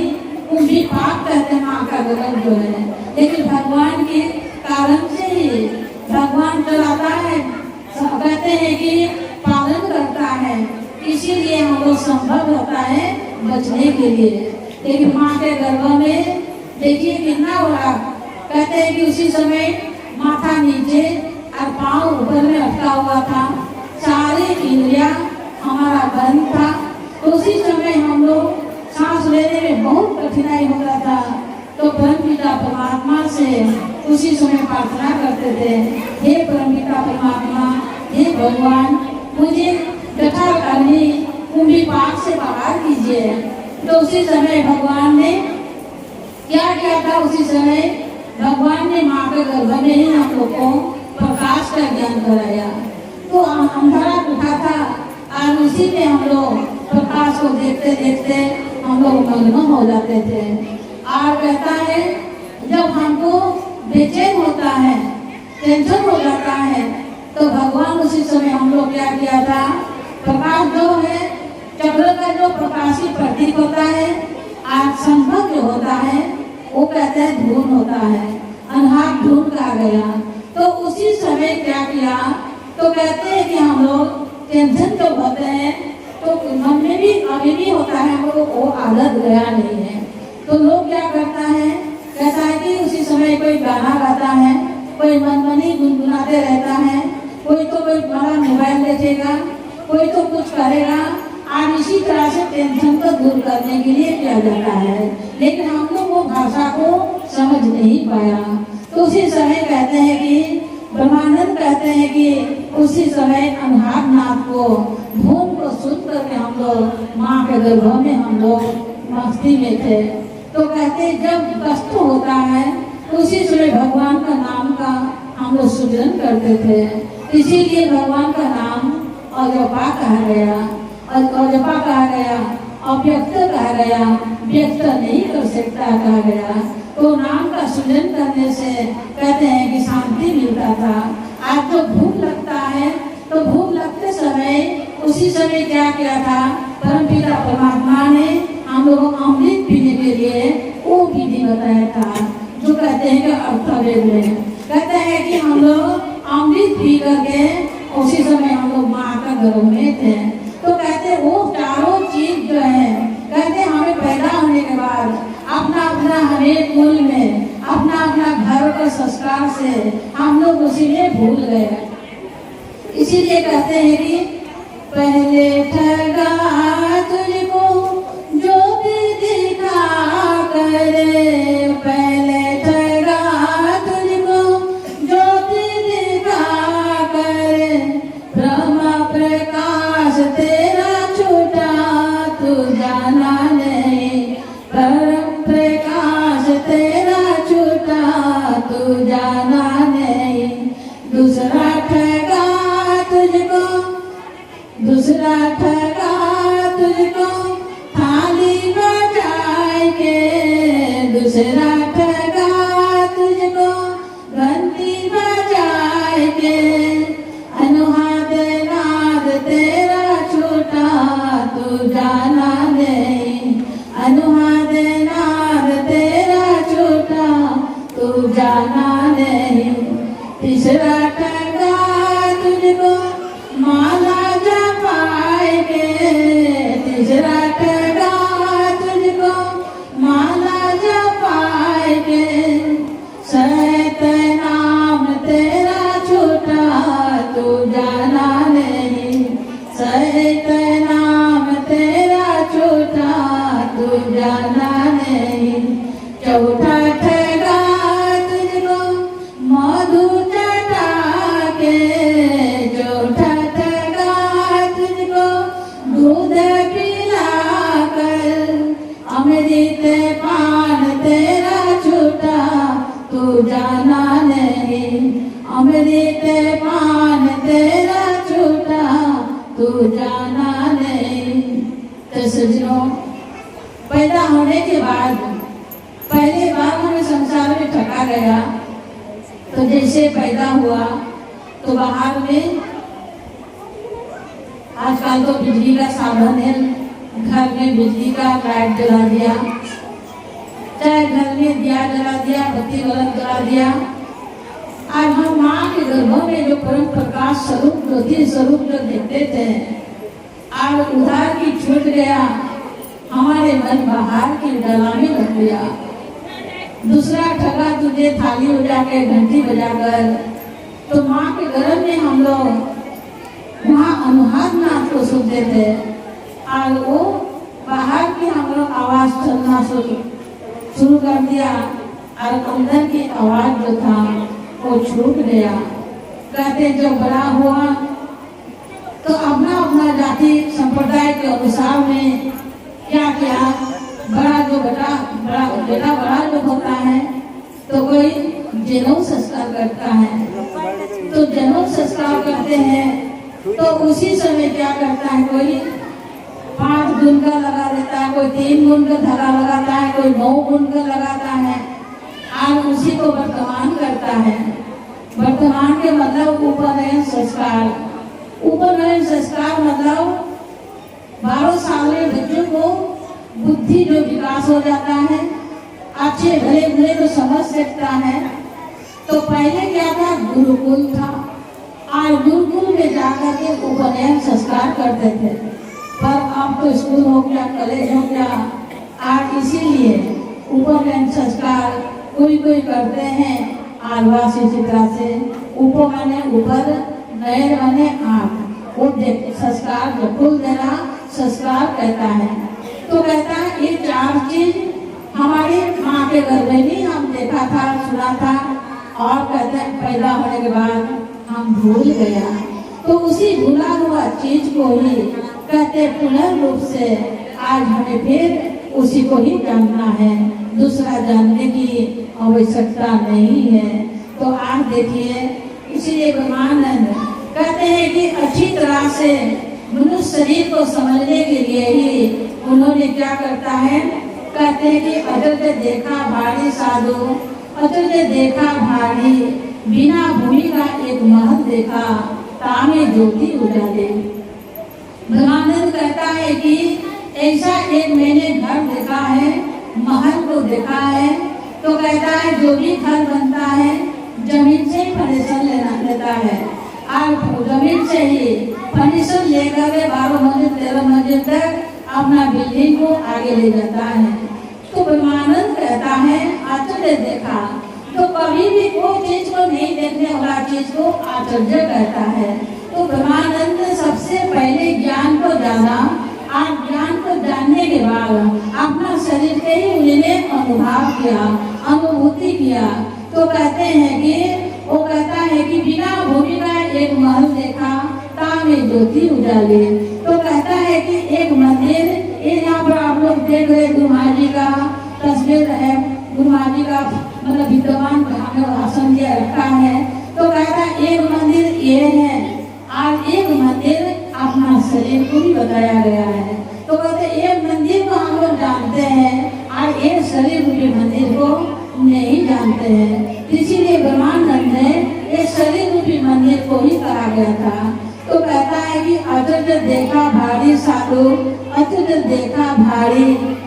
S1: कुंभी पाप कहते माँ का गर्भ जो है। लेकिन भगवान के कारण से ही भगवान चलाता है, कहते हैं कि पालन करता है, इसीलिए हम लोग संभव होता है बचने के लिए। लेकिन माँ के गर्भ में देखिए कितना बड़ा, कहते हैं कि उसी समय माथा नीचे और पाँव ऊपर में अटका हुआ था, सारे इंद्रिया हमारा बंद था। तो उसी समय हम लोग सांस लेने में बहुत कठिनाई होता था। तो परमपिता परमात्मा से उसी समय प्रार्थना करते थे, हे परमपिता परमात्मा, हे भगवान, मुझे जठा अग्नि कुंभी पाक से बाहर कीजिए। तो उसी समय भगवान ने क्या किया था? उसी समय भगवान ने माँ के गर्भ में ही हम लोग को प्रकाश का ज्ञान कराया। तो अंधारा उठा था और उसी में हम लोग प्रकाश को देखते देखते हम लोग मग्न हो जाते थे। और कहता है जब हमको बेचैन होता है, टेंशन हो जाता है, तो भगवान उसी समय हम लोग क्या किया था? प्रकाश जो है, चक्र का जो प्रकाशी प्रतीक होता है, आज संभव जो होता है वो कहते हैं धून होता है, अनहार धून कहा गया। तो उसी समय क्या किया? तो कहते हैं कि हम लोग टेंशन जब होते हैं तो मन में भी अभी भी होता है, हम लोग वो आदत गया नहीं है। तो लोग क्या करता है? कहता है कि उसी समय कोई गाना गाता है, कोई मनमनी गुनगुनाते रहता है, कोई तो कोई बड़ा मोबाइल देखेगा, कोई तो कुछ करेगा। और इसी तरह से टेंशन को दूर करने के लिए किया जाता है। लेकिन हम लोग वो भाषा को समझ नहीं पाया। तो उसी समय कहते हैं कि ब्रह्मानंद कहते हैं कि उसी समय अनहारनाथ को धूम को सुन करके हम लोग माँ के गर्भ में हम लोग मस्ती में थे। तो कहते जब कष्ट होता है उसी समय भगवान का नाम का हम लोग सुजन करते थे। इसीलिए भगवान का नाम अजपा कहा गया, अजपा कहा गया, अव्यक्त कहा गया, व्यक्त नहीं कर सकता कहा गया। तो नाम का सृजन करने से कहते हैं कि शांति मिलता था। आज जो भूख लगता है तो भूख लगते समय उसी समय क्या किया था, परमपिता परमात्मा ने हम लोगों को अमृत पीने के लिए वो विधि बताया था, जो कहते हैं कि अर्थवेद में कहते हैं कि हम लोग अमृत पी करके उसी समय हम लोग माँ का गर्भ में थे। तो कहते वो चारों चीज जो है कहते हमें पैदा होने के बाद अपना अपना हमें कुल में अपना अपना घर का संस्कार से हम लोग उसी में भूल गए। इसीलिए कहते हैं कि पहले ठगा तुझको जो भी दिखा करे, पहले ठगा तुझको जो भी दिखा करे, ब्रह्म प्रकाश तेरा छूटा तू जाना नहीं, ब्रह्म प्रकाश तेरा छूटा तू जाना नहीं। दूसरा ठगा तुझको, दूसरा ठगा तुझको थाली बजाए के, दूसरा ठगा तुझको घंटी बजाए के, अनुहाद नाद तेरा छूटा तू जाना नहीं, अनुहाद नाद तेरा छूटा तू जाना नहीं। तीसरा ठगा तुझको माला जपाए के, तीसरा ठगा तुझको माला जपाए के, सत नाम तेरा छूटा तू जाना नहीं, सत नाम तेरा छूटा तू जाना नहीं। चौथा ठगा तुझको मधु चटा के, चौथा ठगा तुझको दूध पिला कर, अमृत पान तेरा छूटा तू जाना नहीं, अमृत पान तेरा छूटा तू जाना नहीं। तो सज्जनों, पैदा होने के बाद पहली बार हमें संसार में ठगा गया। तो जैसे पैदा हुआ तो बाहर में आजकल तो बिजली का साधन है, घर में बिजली का लाइट जला दिया, चाहे घर में दिया जला दिया, बत्ती बल्ब जला दिया। आज हम माँ के गर्भ में जो परम प्रकाश स्वरूप ज्योति स्वरूप जो देखते थे, आज उधार की छूट गया, हमारे मन बाहर की डला में लग गया। दूसरा ठगा तुझे थाली बजा के घंटी बजाकर, तो माँ के गर्भ में हम लोग वहाँ अनुहारनाथ को सुनते थे, और वो बाहर की हम लोग आवाज सुनना शुरू कर दिया, और अंदर की आवाज जो था वो छूट गया। कहते जब बड़ा हुआ तो अपना अपना जाति संप्रदाय के अनुसार में क्या किया, बड़ा जो बेटा बड़ा जो होता है तो कोई जनेऊ संस्कार करता है। तो जनेऊ संस्कार करते हैं तो उसी समय क्या करता है, कोई 5 गुण का लगा देता है, कोई 3 गुण का धागा लगाता है, कोई 9 गुण का लगाता है, और उसी को वर्तमान करता है। वर्तमान के मतलब उपनयन संस्कार। उपनयन संस्कार मतलब 12 साल में बच्चों को बुद्धि जो विकास हो जाता है, अच्छे भले बुरे को समझ सकता है। तो पहले क्या था, गुरुकुल था, और गुरुकुल में जाकर के उपनयन संस्कार करते थे। पर अब तो स्कूल हो गया, कॉलेज हो गया, और इसीलिए उपनयन संस्कार कोई कोई करते हैं आदिवासी चित्रा से। उप माने ऊपर, नयन माने आँख, वो संस्कार जो कुल देना संस्कार कहता है। तो कहता है ये 4 चीज हमारी माँ के गर्भ में भी हम देखा था, सुना था, और कहते हैं पैदा होने के बाद हम भूल गया। तो उसी भूला हुआ चीज को ही कहते पुनर्रूप से आज हमें फिर उसी को ही जानना है, दूसरा जानने की आवश्यकता नहीं है। तो आप देखिए, इसीलिए ब्रह्मानंद कहते हैं कि अच्छी तरह से मनुष्य शरीर को समझने के लिए ही उन्होंने क्या करता है, कहते हैं कि अजर देखा भारी साधु, अजर देखा भारी, बिना भूमि का एक महल देखा, तामे ज्योति उजाले। ब्रह्मानंद कहता है कि ऐसा एक मैंने घर देखा है, महल को देखा है। तो कहता है जो भी घर बनता है जमीन से फर्नीचर लेता है, और जमीन से ही फर्नीचर लेकर 12 मंजिल 13 मंजिल तक अपना बिल्डिंग को आगे ले जाता है। तो ब्रह्मानंद कहता है आश्चर्य देखा, तो कभी भी कोई चीज को नहीं देखने वाला चीज को आश्चर्य कहता है। तो ब्रह्मानंद ने सबसे पहले ज्ञान को जाना, और ज्ञान को जानने के बाद अपना शरीर के ही उन्होंने अनुभव किया, अनुभूति किया। तो कहते हैं कि वो कहता है कि बिना भूमि का एक महल देखा, तामे ज्योति उजाले। तो कहता है कि एक मंदिर, ये यहाँ पर आप लोग देख रहे गुरु महाराज जी का तस्वीर है, गुरु महाराज जी का मतलब विद्वान भाषण दिया रखा है। तो कहता है एक मंदिर ये है, और एक मंदिर अपना शरीर को भी बताया गया है। तो कहते एक मंदिर को हम लोग जानते हैं, और एक शरीर रूपी मंदिर को नहीं जानते हैं। इसीलिए ब्रह्मानंद ने एक शरीर रूपी मंदिर को ही कहा गया था। तो कहता है कि अजर देखा भारी साधु, अजर देखा भारी,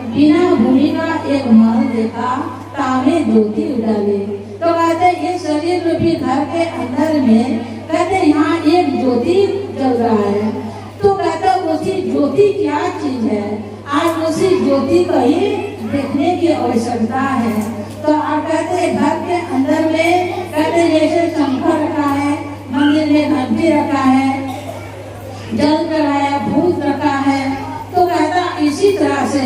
S1: बिना भूमि का एक महल देखा, तामे ज्योति उजाले। तो कहते ये शरीर रूपी घर के अंदर में कहते यहाँ एक ज्योति जल रहा है। तो कहते उसी ज्योति क्या चीज है, आज उसी ज्योति को ही देखने की आवश्यकता है। तो आप कहते घर के अंदर में कहते जैसे शंख रखा है, मंदिर में घंटी रखा है, जल चढ़ाया, भूत रखा है। तो कहता इसी तरह से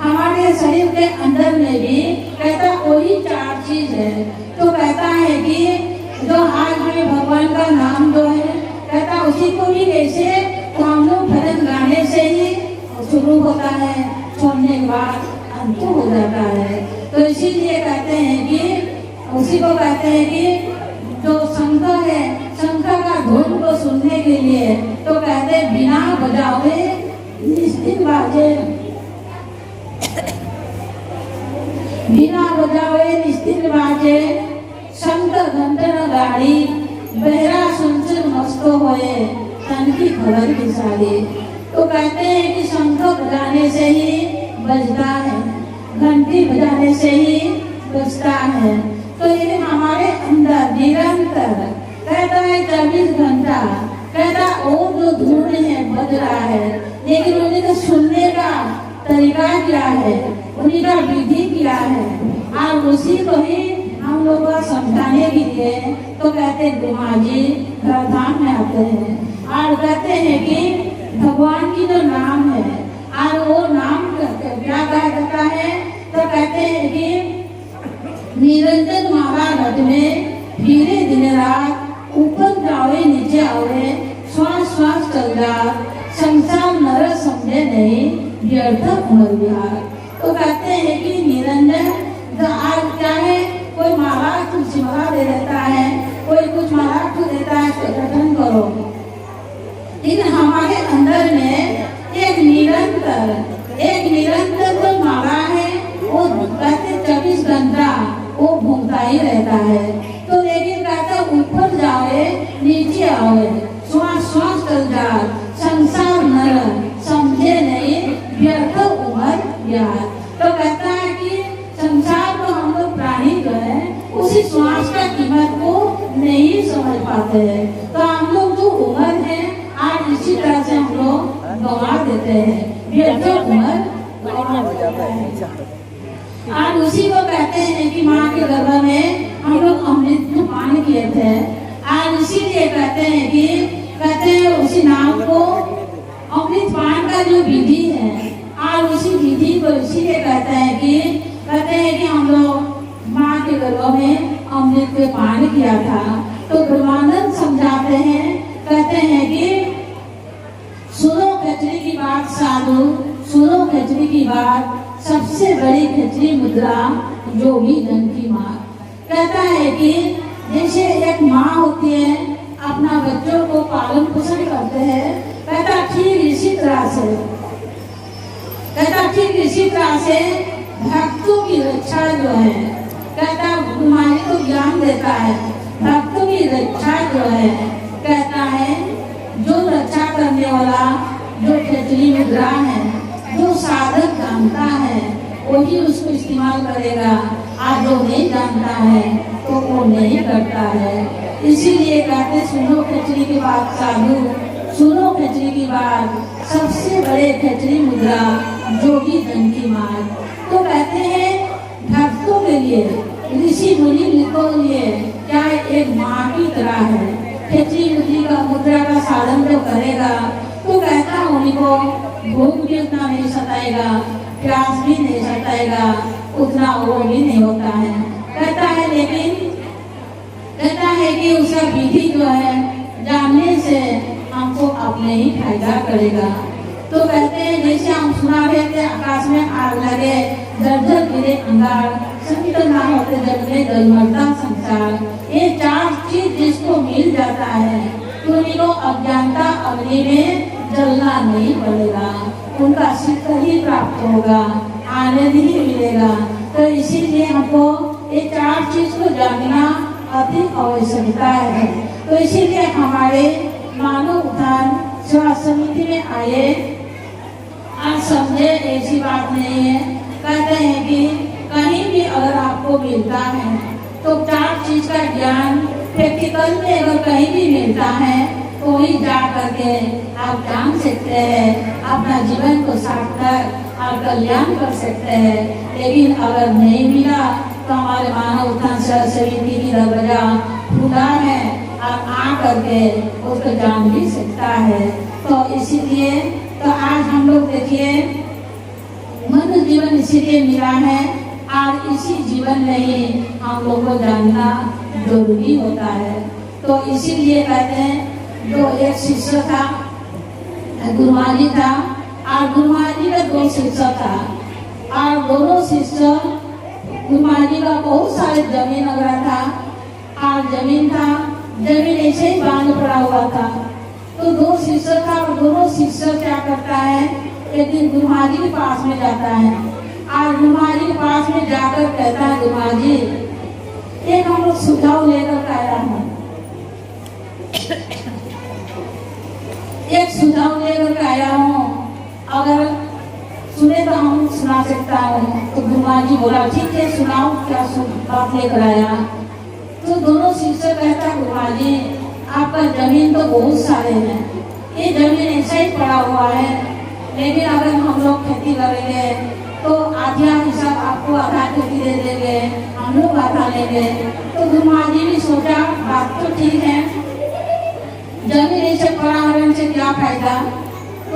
S1: हमारे शरीर के अंदर में भी कहता वही 4 चीज है। तो कहता है कि जो आज हमें भगवान का नाम जो है, कहता उसी को भी कैसे तो हम लोग भजन गाने से ही शुरू होता है, छोड़ने के बाद अंत हो जाता है। तो इसीलिए कहते हैं कि उसी को कहते हैं कि जो शंख है, शंख का धुन को सुनने के लिए तो कहते बिना बजावे निश्चित बाजे, बिना बजावे निश्चित बाजे, शंख घंटन गाड़ी, बहरा सुनसुन मस्त होए, तन की खबर की सारी। तो कहते हैं कि शंख बजाने से ही बजता है, घंटी बजाने से ही बजता है। तो ये हमारे अंदर निरंतर कहता है 24 घंटा कहता और जो धुन है बज रहा है, लेकिन उन्हें तो सुनने का तरीका क्या है, उन्हीं का विधि क्या है, और उसी को ही हम लोग को समझाने के लिए तो कहते गुमा जी धाम में आते हैं, और कहते हैं कि भगवान की जो नाम है, और वो नाम क्या कहा जाता है। तो कहते हैं कि निरंजन महाराज में धीरे दिन रात, ऊपर जावे नीचे आवे, श्वास श्वास चल जा, संसार नर समझे नहीं, व्यर्थ उमर विहार। तो कहते हैं कि निरंजन आज क्या है, कोई महाराज कुछ सिमरा दे देता है, कोई कुछ महाराज को देता है तो गठन करो, लेकिन हमारे अंदर में एक निरंतर जो माला है वो कहते 24 घंटा वो घूमता ही रहता है। तो लेकिन कहता ऊपर जाए नीचे आवे, श्वास श्वास चल जाए, संसार नर समझे नहीं, व्यर्थ उमर यार। तो कहता है कि संसार को हम लोग प्राणी जो है उसी श्वास का कीमत को नहीं समझ पाते हैं। तो हम लोग जो उम्र है आज इसी तरह से हम लोग गवा देते हैं, व्यर्थ उम्र आज उसी को कहते हैं कि माँ के गर्भ में हम लोग अमृत पान किए थे। आज इसीलिए कहते हैं कि कहते हैं उसी नाम को अमृत पान का जो विधि है, आज उसी विधि को इसीलिए कहते हैं कि कहते गर्भ में अमृत के पान किया था। तो ब्रह्मानंद समझाते हैं, कहते हैं कि सुनो खिचड़ी की बात साधु, सुनो खिचड़ी की बात, सबसे बड़ी खिचड़ी मुद्रा योगी जन की माँ। कहता है कि जैसे एक माँ होती है अपना बच्चों को पालन पोषण करते हैं, कहता ठीक इसी तरह से, कहता ठीक इसी तरह से भक्तों की रक्षा जो है, कहता गुरुमानी तो ज्ञान देता है, भक्तों की रक्षा जो है, कहता है जो रक्षा करने वाला, जो खिचड़ी मुद्रा है, जो साधक जानता है वही उसको इस्तेमाल करेगा, आज जो नहीं जानता है तो वो नहीं करता है। इसीलिए कहते सुनो खिचड़ी की बात साधु, सुनो खिचड़ी की बात, सबसे बड़े खिचड़ी मुद्रा योगी जन की मात। तो कहते हैं भक्तों के लिए, ऋषि मुनि को लिए क्या एक माँ की तरह है। खिचड़ी मुद्रा का साधन जो करेगा तो कहता उनको भूख भी उतना नहीं सताएगा, प्यास भी नहीं सताएगा, उतना वो भी नहीं होता है। कहता है लेकिन कहता है कि उसका विधि जो है जानने से हमको अपने ही फायदा करेगा। तो कहते हैं जैसे हम सुना रहे थे आकाश में आग लगे, जर्जर गिरे अंगार, संत ना होते जग में जलमलता संसार। ये चार चीज जिसको मिल जाता है तो उनको अज्ञानता अग्नि में जलना नहीं पड़ेगा, उनका सिद्ध ही प्राप्त होगा, आनंद ही मिलेगा। तो इसीलिए हमको ये चार चीज को जानना अति आवश्यकता है। तो इसीलिए हमारे मानव उत्थान सेवा समिति में आए, आज समझे ऐसी बात नहीं है। कहते हैं कि कहीं भी अगर आपको मिलता है तो चार चीज का ज्ञान प्रैक्टिकल में अगर कहीं भी मिलता है तो वही जा करके आप जान सकते हैं, अपना जीवन को सार्थक और कल्याण कर सकते हैं। लेकिन अगर नहीं मिला तो हमारे मानव उत्थान समिति की दरवाजा खुला है और आ करके उसको जान भी सकता है। तो इसीलिए तो आज हम लोग देखिए मनुष्य जीवन इसीलिए मिला है और इसी जीवन में ही हम लोग को जानना जरूरी होता है। तो इसीलिए कहते हैं जो एक शिष्य था गुरुमा जी था और गुरुमा जी का दो शिष्य था और दोनों शिष्य गुरुमा जी का बहुत सारे जमीन वगैरह था और जमीन था, जमीन ऐसे ही बांध पड़ा हुआ था। तो दो शिष्य था और दोनों शिष्य क्या करता है, एक दिन गुरुमा जी के पास में जाता है और गुरुमा जी के पास में जाकर कहता है गुरुमा जी एक हम लोग सुझाव लेकर आया हूँ, एक सुझाव लेकर आया हूँ, अगर सुने तो हम सुना सकता हूँ। तो गुरुमा जी बोला ठीक है सुनाओ क्या बात लेकर आया। तो दोनों शिष्य कहता गुरुमा जी आपका जमीन तो बहुत सारे हैं, ये जमीन ऐसा ही पड़ा हुआ है, लेकिन अगर हम लोग खेती करेंगे तो आधा हिसाब आपको आधा खेती दे देंगे, हम लोग आधा लेंगे। तो गुरुमा जी भी सोचा बात तो ठीक है, जमीन ऐसे पड़ा होने से क्या फायदा।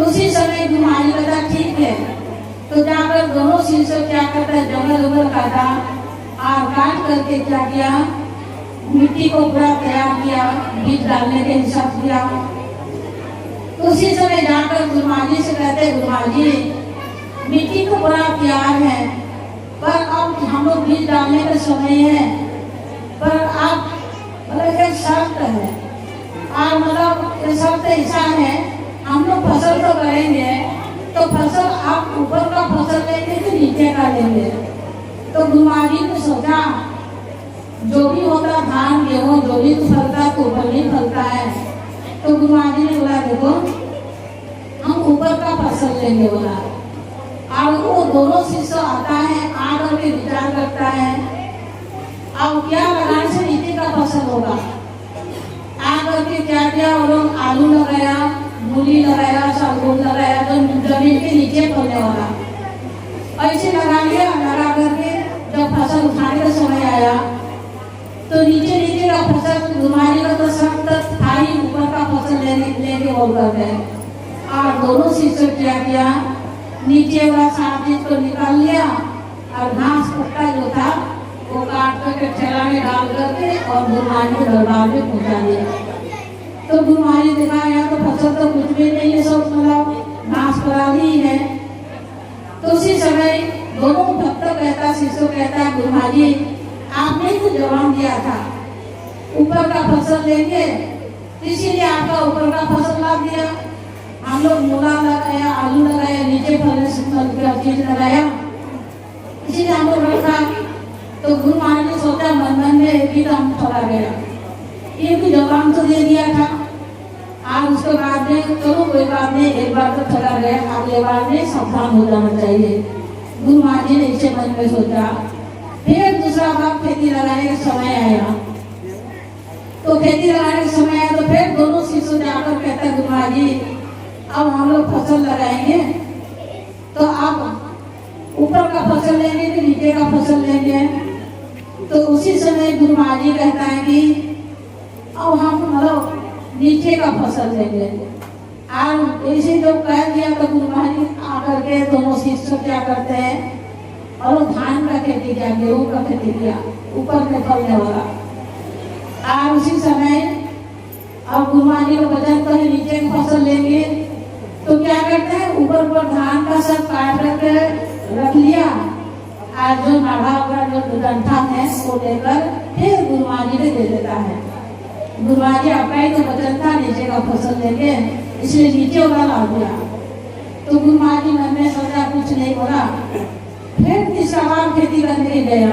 S1: उसी समय गुरुमा जी कहता ठीक है। तो जाकर दोनों शिष्य क्या करता है जंगल काटा और काट करके क्या किया, मिट्टी को पूरा तैयार किया, बीज डालने के हिसाब किया। तो उसी समय जाकर गुरुमा जी से कहते गुरुमा जी मिट्टी तो बड़ा तैयार है पर अब हम लोग बीज डालने का समय है, पर आप मतलब एक शर्त है और मतलब ये शर्त ऐसा है हम लोग फसल तो करेंगे तो फसल आप ऊपर का फसल लेंगे कि नीचे का लेंगे। तो गुरुमा जी ने सोचा जो भी होता धान गेहूँ जो भी फलता तो ऊपर नहीं फलता है। तो गुरुमा जी ने बोला देखो हम ऊपर का फसल लेंगे बोला। और वो दोनों शिष्य आता है आकर के विचार करता है अब क्या लगाने से नीचे का फसल होगा। आकर के क्या किया वो लोग आलू लगाया, मूली लगाया, सरगोम लगाया जो जमीन के नीचे फलने वाला, ऐसे लगा लिया। लगा करके जब फसल उठाने का समय आया तो नीचे नीचे का फसल गुरुमा जी का तो सब था ही, ऊपर का फसल लेके बोल कर गए। और दोनों शिष्य क्या किया नीचे वाला साफ चीज को निकाल लिया और घास पत्ता जो था वो काट करके ठेला में डाल करके और गुरु महाराज के दरबार में पहुंचा दिया। तो गुरु महाराज ने देखा यहाँ तो फसल तो कुछ भी नहीं है, सब मतलब नाश करा दी है। तो उसी समय दोनों भक्त कहता, शिष्य कहता, गुरु महाराज जी आपने तो जवाब दिया था ऊपर का फसल लेंगे, इसीलिए आपका ऊपर का फसल ला दिया। हम लोग मूला लगाया, आलू लगाया, नीचे फल का चीज लगाया, इसीलिए हम लोग रखा। तो गुरु महाराज ने सोचा मन मन में एक ही दम ठगा गया, ये भी जवाब तो दे दिया था। आज उसके बाद में चलो कोई बात नहीं, एक बार तो ठगा गया, अगले बार में सावधान हो जाना चाहिए। गुरु महाराज जी ने इसे मन में सोचा। फिर दूसरा बार खेती लगाने का समय आया, तो खेती लगाने का समय आया तो फिर दोनों शिष्य जाकर कहते गुरु महाराज जी अब हम लोग फसल लगाएंगे, तो आप ऊपर का फसल लेंगे कि नीचे का फसल लेंगे। तो उसी समय गुरु महाराज जी कहता है कि अब हम मतलब नीचे का फसल लेंगे। और ऐसे जो कह दिया तो गुरु महाराज जी आकर के दोनों शिष्य क्या करते हैं और वो धान का खेती किया, गेहूं का खेती किया, ऊपर में फलने वाला। और उसी समय अब गुरु महाराज जी को वचन तो है नीचे की फसल लेंगे, तो क्या करते हैं ऊपर पर धान का सब काट करके रख लिया, और जो नाढ़ा होगा जो डंठा है वो लेकर फिर गुरु महाराज जी दे देता है। गुरु महाराज जी आपका ही तो वचन था नीचे का फसल लेंगे, इसलिए नीचे वाला ला दिया। तो गुरु महाराज जी मन में सोचा, कुछ नहीं बोला। फिर तीसरा बार खेती करने गया,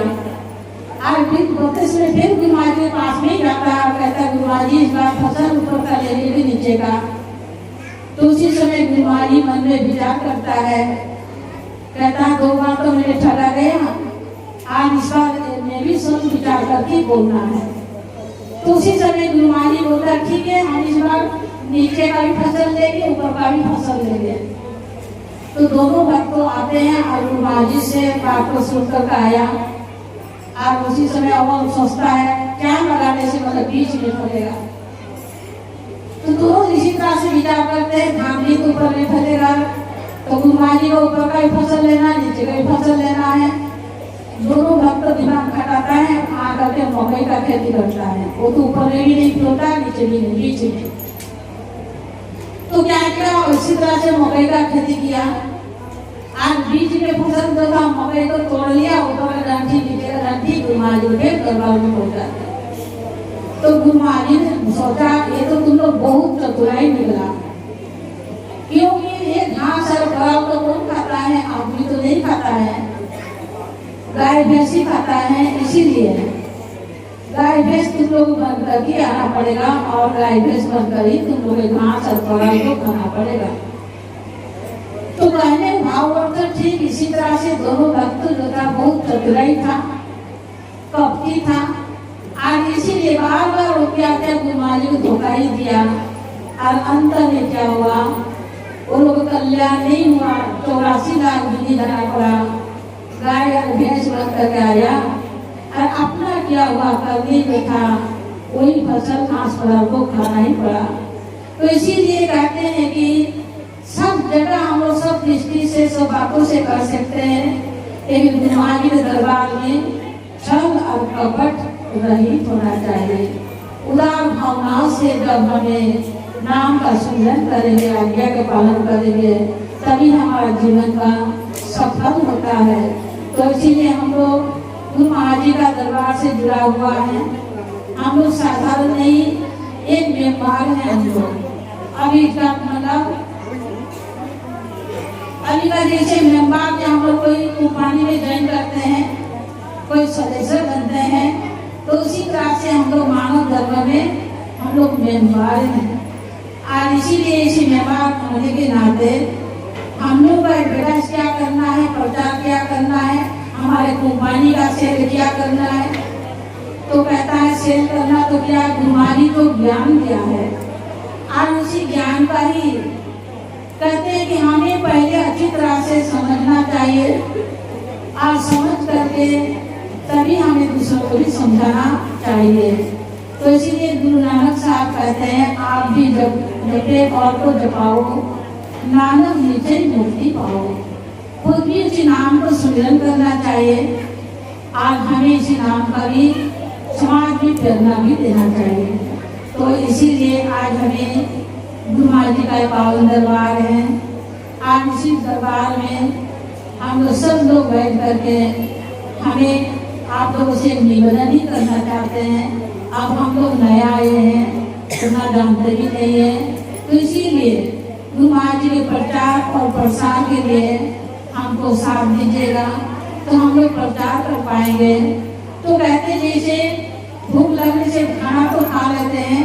S1: और फिर प्रोसेस में फिर गुरु महाराज के पास में जाता है, कहता गुरु महाराज जी इस बार फसल ऊपर का लेंगे कि नीचे का। तो उसी समय गुरु महाराज जी मन में विचार करता है, कहता है 2 बार तो मैंने ठगा गया, आज इस बार मैं भी सोच विचार करके बोलना है। तो उसी समय गुरु महाराज जी बोलता ठीक है, हम इस बार नीचे का भी फसल लेंगे, ऊपर का भी फसल लेंगे। तो दोनों भक्त आते हैं और गुरु महाराज जी से बात को सुनकर आया, और उसी समय वो सोचता है क्या लगाने से मतलब बीच में फलेगा। तो दोनों इसी तरह से विचार करते हैं, धान भी तो ऊपर में फलेगा, तो गुरु महाराज जी को ऊपर का भी फसल लेना, नीचे का भी फसल लेना है। दोनों भक्त दिमाग खटाता है, आकर के मकई का खेती करता है। वो तो ऊपर में भी नहीं फलता, नीचे भी नहीं, बीच में। तो क्या किया, उसी तरह से मकई का खेती किया। आज बीच में फसल जो था मकई को तोड़ लिया, ऊपर का डंठी नीचे का डंठी गुरु महाराज जी के दरबार में पहुंचा दिया। तो गुरु महाराज जी ने सोचा ये तो तुम लोग बहुत चतुराई निकला, क्योंकि ये घास और खराब तो कौन खाता है, आदमी तो नहीं खाता है, गाय भैंस ही खाता है। इसीलिए गाय भैंस तुम लोग बनकर ही आना पड़ेगा, और गाय भैंस बनकर ही तुम लोग घास और खराब को खाना पड़ेगा। तो कहने भाव अर्थ ठीक इसी तरह से दोनों भक्त जो था बहुत चतुराई था, कपटी था, और इसीलिए बार बार वो क्या क्या गुरु महाराज जी को धोखा ही दिया। और अंत में क्या हुआ, वो लोग कल्याण नहीं हुआ, 84 लाख बिजली धरा पड़ा, गाय और भैंस बन करके आया, और अपना क्या हुआ करने में था वही फसल घास पड़ा को खाना ही पड़ा। तो इसीलिए कहते हैं कि सब जगह हम लोग सब दृष्टि से सब बातों से कर सकते हैं, लेकिन गुरु महाराज जी के दरबार में छल और कपट रहित होना चाहिए। उदार भावनाओं से जब हमें नाम का सुमिरन करेंगे, आज्ञा का पालन करेंगे, तभी हमारा जीवन का सफल होता है। तो इसीलिए हम लोग गुरु महाराज जी का दरबार से जुड़ा हुआ है। हम लोग साधारण नहीं, एक व्यापार है हम लोग। अभी का मतलब अभी का जैसे मेंबर में हम लोग कोई कंपनी में ज्वाइन करते हैं, कोई सदस्य बनते हैं, तो उसी तरह से हम लोग मानव धर्म में हम लोग मेंबर हैं। और इसीलिए इसी मेंबर होने के नाते हम लोग का एडवर्टाइज क्या करना है, प्रचार क्या करना है, हमारे कंपनी का सेल क्या करना है। तो कहता है सेल करना तो क्या, गुरु महाराज जी को ज्ञान दिया है, और उसी ज्ञान का ही कहते हैं कि हमें पहले अच्छी तरह से समझना चाहिए, और समझ करके तभी हमें दूसरों को भी समझाना चाहिए। तो इसीलिए गुरु नानक साहब कहते हैं आप भी जपे और को जपाओ, नानक नीचे मुक्ति पाओ। खुद भी उसी नाम को सुमिरन करना चाहिए, आज हमें इसी नाम का भी समाज में प्रेरणा भी देना चाहिए। तो इसीलिए आज हमें गुरु महाराज जी का पावन दरबार है। आज इसी दरबार में हम लोग सब लोग बैठ करके हमें आप लोगों से निवेदन ही करना चाहते हैं। अब हम लोग नया आए हैं, उतना जानते भी नहीं है, तो इसीलिए गुरु महाराज जी के प्रचार और प्रसार के लिए हमको साथ दीजिएगा, तो हम लोग प्रचार कर पाएंगे। तो कहते जैसे भूख लगने से खाना तो खा लेते हैं,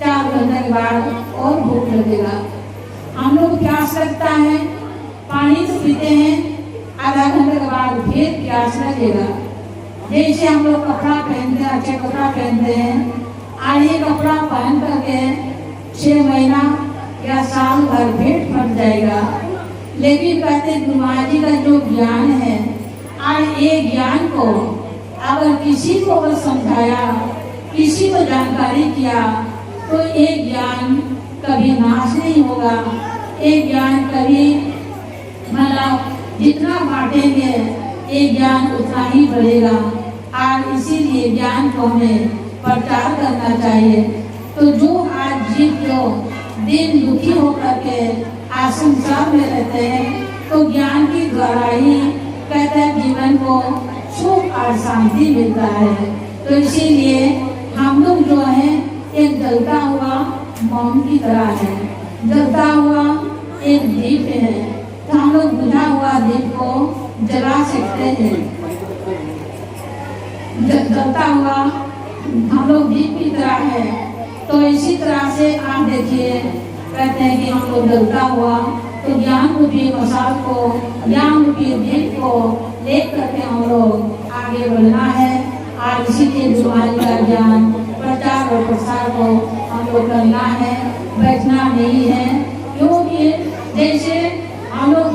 S1: 4 घंटे के बाद और भूख लगेगा। हम लोग प्यास लगता है, पानी तो पीते हैं, आधा घंटे के बाद फिर प्यास लगेगा। जैसे हम लोग कपड़ा पहनते हैं, अच्छे कपड़ा पहनते हैं, और ये कपड़ा पहन करके 6 महीना या साल भर पेट फट जाएगा। लेकिन कहते गुरु महाराज जी का जो ज्ञान है, और ये ज्ञान को अगर किसी को अगर समझाया, किसी को जानकारी किया, तो ये ज्ञान कभी नाश नहीं होगा। ये ज्ञान कभी मतलब जितना बांटेंगे ये ज्ञान उतना ही बढ़ेगा। और इसीलिए ज्ञान को हमें प्रचार करना चाहिए। तो जो आज जीव जो दिन दुखी होकर के आज संसार में रहते हैं, तो ज्ञान के द्वारा ही कहते हैं जीवन को सुख और शांति मिलता है। तो इसीलिए हम लोग जो है एक जलता हुआ मोम की तरह है, जलता हुआ एक दीप है, तो हम लोग बुझा हुआ दीप को जला सकते हैं। जलता हुआ हम लोग दीप की तरह है। तो इसी तरह से आप देखिए, कहते हैं कि हम लोग जलता हुआ, तो ज्ञान रूपी मसाल को, ज्ञान रूपी दीप को ले करके हम लोग आगे बढ़ना है। आज इसीलिए गुरु का ज्ञान प्रचार और प्रसार को हम लोग करना है, बैठना नहीं है। क्योंकि जैसे हम लोग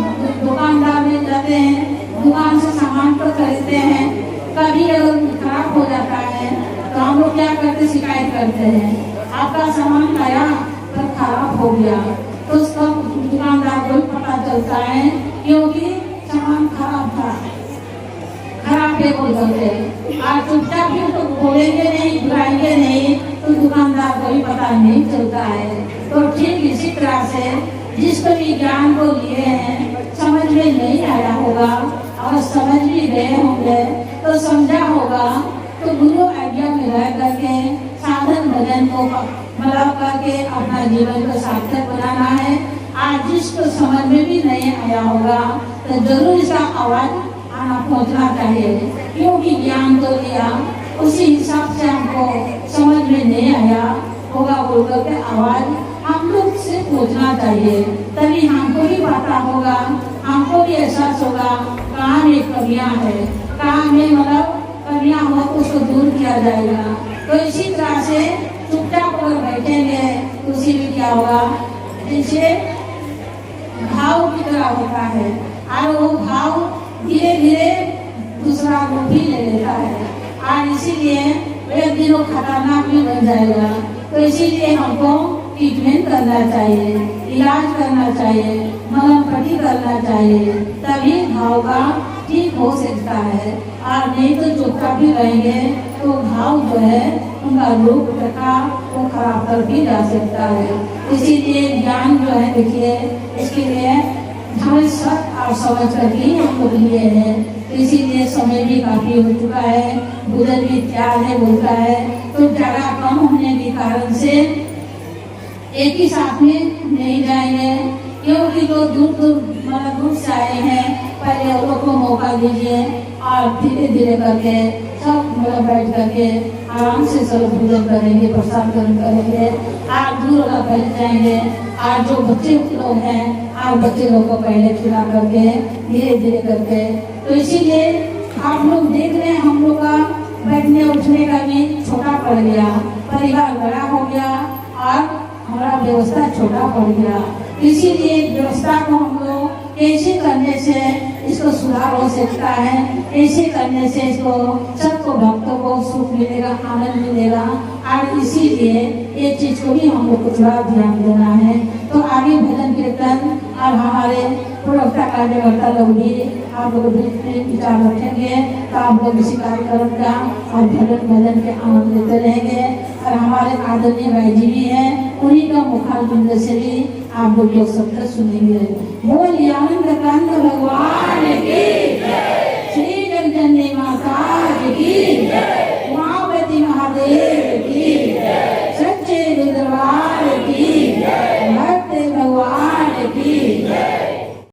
S1: दुकानदार में जाते हैं, दुकान से सामान तो खरीदते हैं, कभी अगर खराब हो जाता है तो हम लोग क्या करते, शिकायत करते हैं, आपका सामान आया पर खराब हो गया। तो उसका दुकानदार को पता चलता है, क्योंकि सामान खराब था, खराब है बोल सकते। और चुपचाप भी तो बोलेंगे नहीं, बुलाएंगे नहीं, तो दुकानदार को भी पता नहीं चलता है। तो ठीक इसी तरह से जिसको भी ज्ञान को लिए हैं, समझ में नहीं आया होगा, और समझ भी गए होंगे तो समझा होगा, तो गुरु आज्ञा में रह करके साधन भजन को मतलब करके अपना जीवन को सार्थक बनाना है। आज जिसको समझ में भी नहीं आया होगा, तो जरूर इसका आवाज आना पहुंचना चाहिए, क्योंकि ज्ञान तो लिया, उसी हिसाब से हमको समझ में नहीं आया होगा बोल करके आवाज हम लोग से पूछना चाहिए, तभी हमको भी पता होगा, हमको भी एहसास होगा कहाँ में कमियाँ है, कहाँ में मतलब कमियाँ हो तो उसको दूर किया जाएगा। तो इसी तरह से चुपचाप अगर बैठेंगे तो उसी में क्या होगा, जैसे भाव की तरह होता है, और वो भाव धीरे धीरे दूसरा रूप ही ले लेता है, और इसीलिए एक दिन वो खतरनाक भी बन जाएगा। तो इसीलिए हमको ट्रीटमेंट करना चाहिए, इलाज करना चाहिए, मलम पट्टी करना चाहिए, तभी घाव का ठीक हो सकता है। और नहीं तो चुपचाप भी रहेंगे तो घाव जो है उनका रूप रखा वो खराब कर भी जा सकता है। इसीलिए ज्ञान जो है देखिए, इसके लिए हमें सब और समझ कर ही हम लोग लिए हैं। इसीलिए समय भी काफी हो चुका है, भोजन भी तैयार है बोलता है, तो जगह कम होने के कारण से एक ही साथ में नहीं जाएंगे, क्योंकि जो दूर दूर मतलब दूर से आए हैं, पहले उन लोग को मौका दीजिए, और धीरे धीरे करके सब मतलब बैठ करके आराम से सब भोजन करेंगे, प्रसाद करेंगे, और दूर वाला बैठ जाएंगे। और जो बच्चे लोग हैं, और बच्चे लोग को पहले खिला करके धीरे धीरे करके। तो इसीलिए आप लोग देख रहे हैं, हम लोग का बैठने उठने का भी छोटा पड़ गया, परिवार बड़ा हो गया, और हमारा व्यवस्था छोटा पड़ गया। इसीलिए व्यवस्था को हम लोग कैसे करने से इसको सुधार हो सकता है, कैसे करने से इसको सब सबको भक्तों को सुख मिलेगा, आनंद मिलेगा। और इसीलिए ये चीज को भी हम लोग को थोड़ा ध्यान देना है। तो आगे भजन कीर्तन और हमारे प्रवक्ता कार्यकर्ता लोग भी आप लोग भी विचार रखेंगे, तो आप लोग इसी कार्यक्रम का और भजन के आनंद लेते रहेंगे। और हमारे आदरणीय भाई जी भी हैं, उन्हीं का मुखारबिंद से भी आप लोग शब्द सुनेंगे। बोलिए आनंद कांत भगवान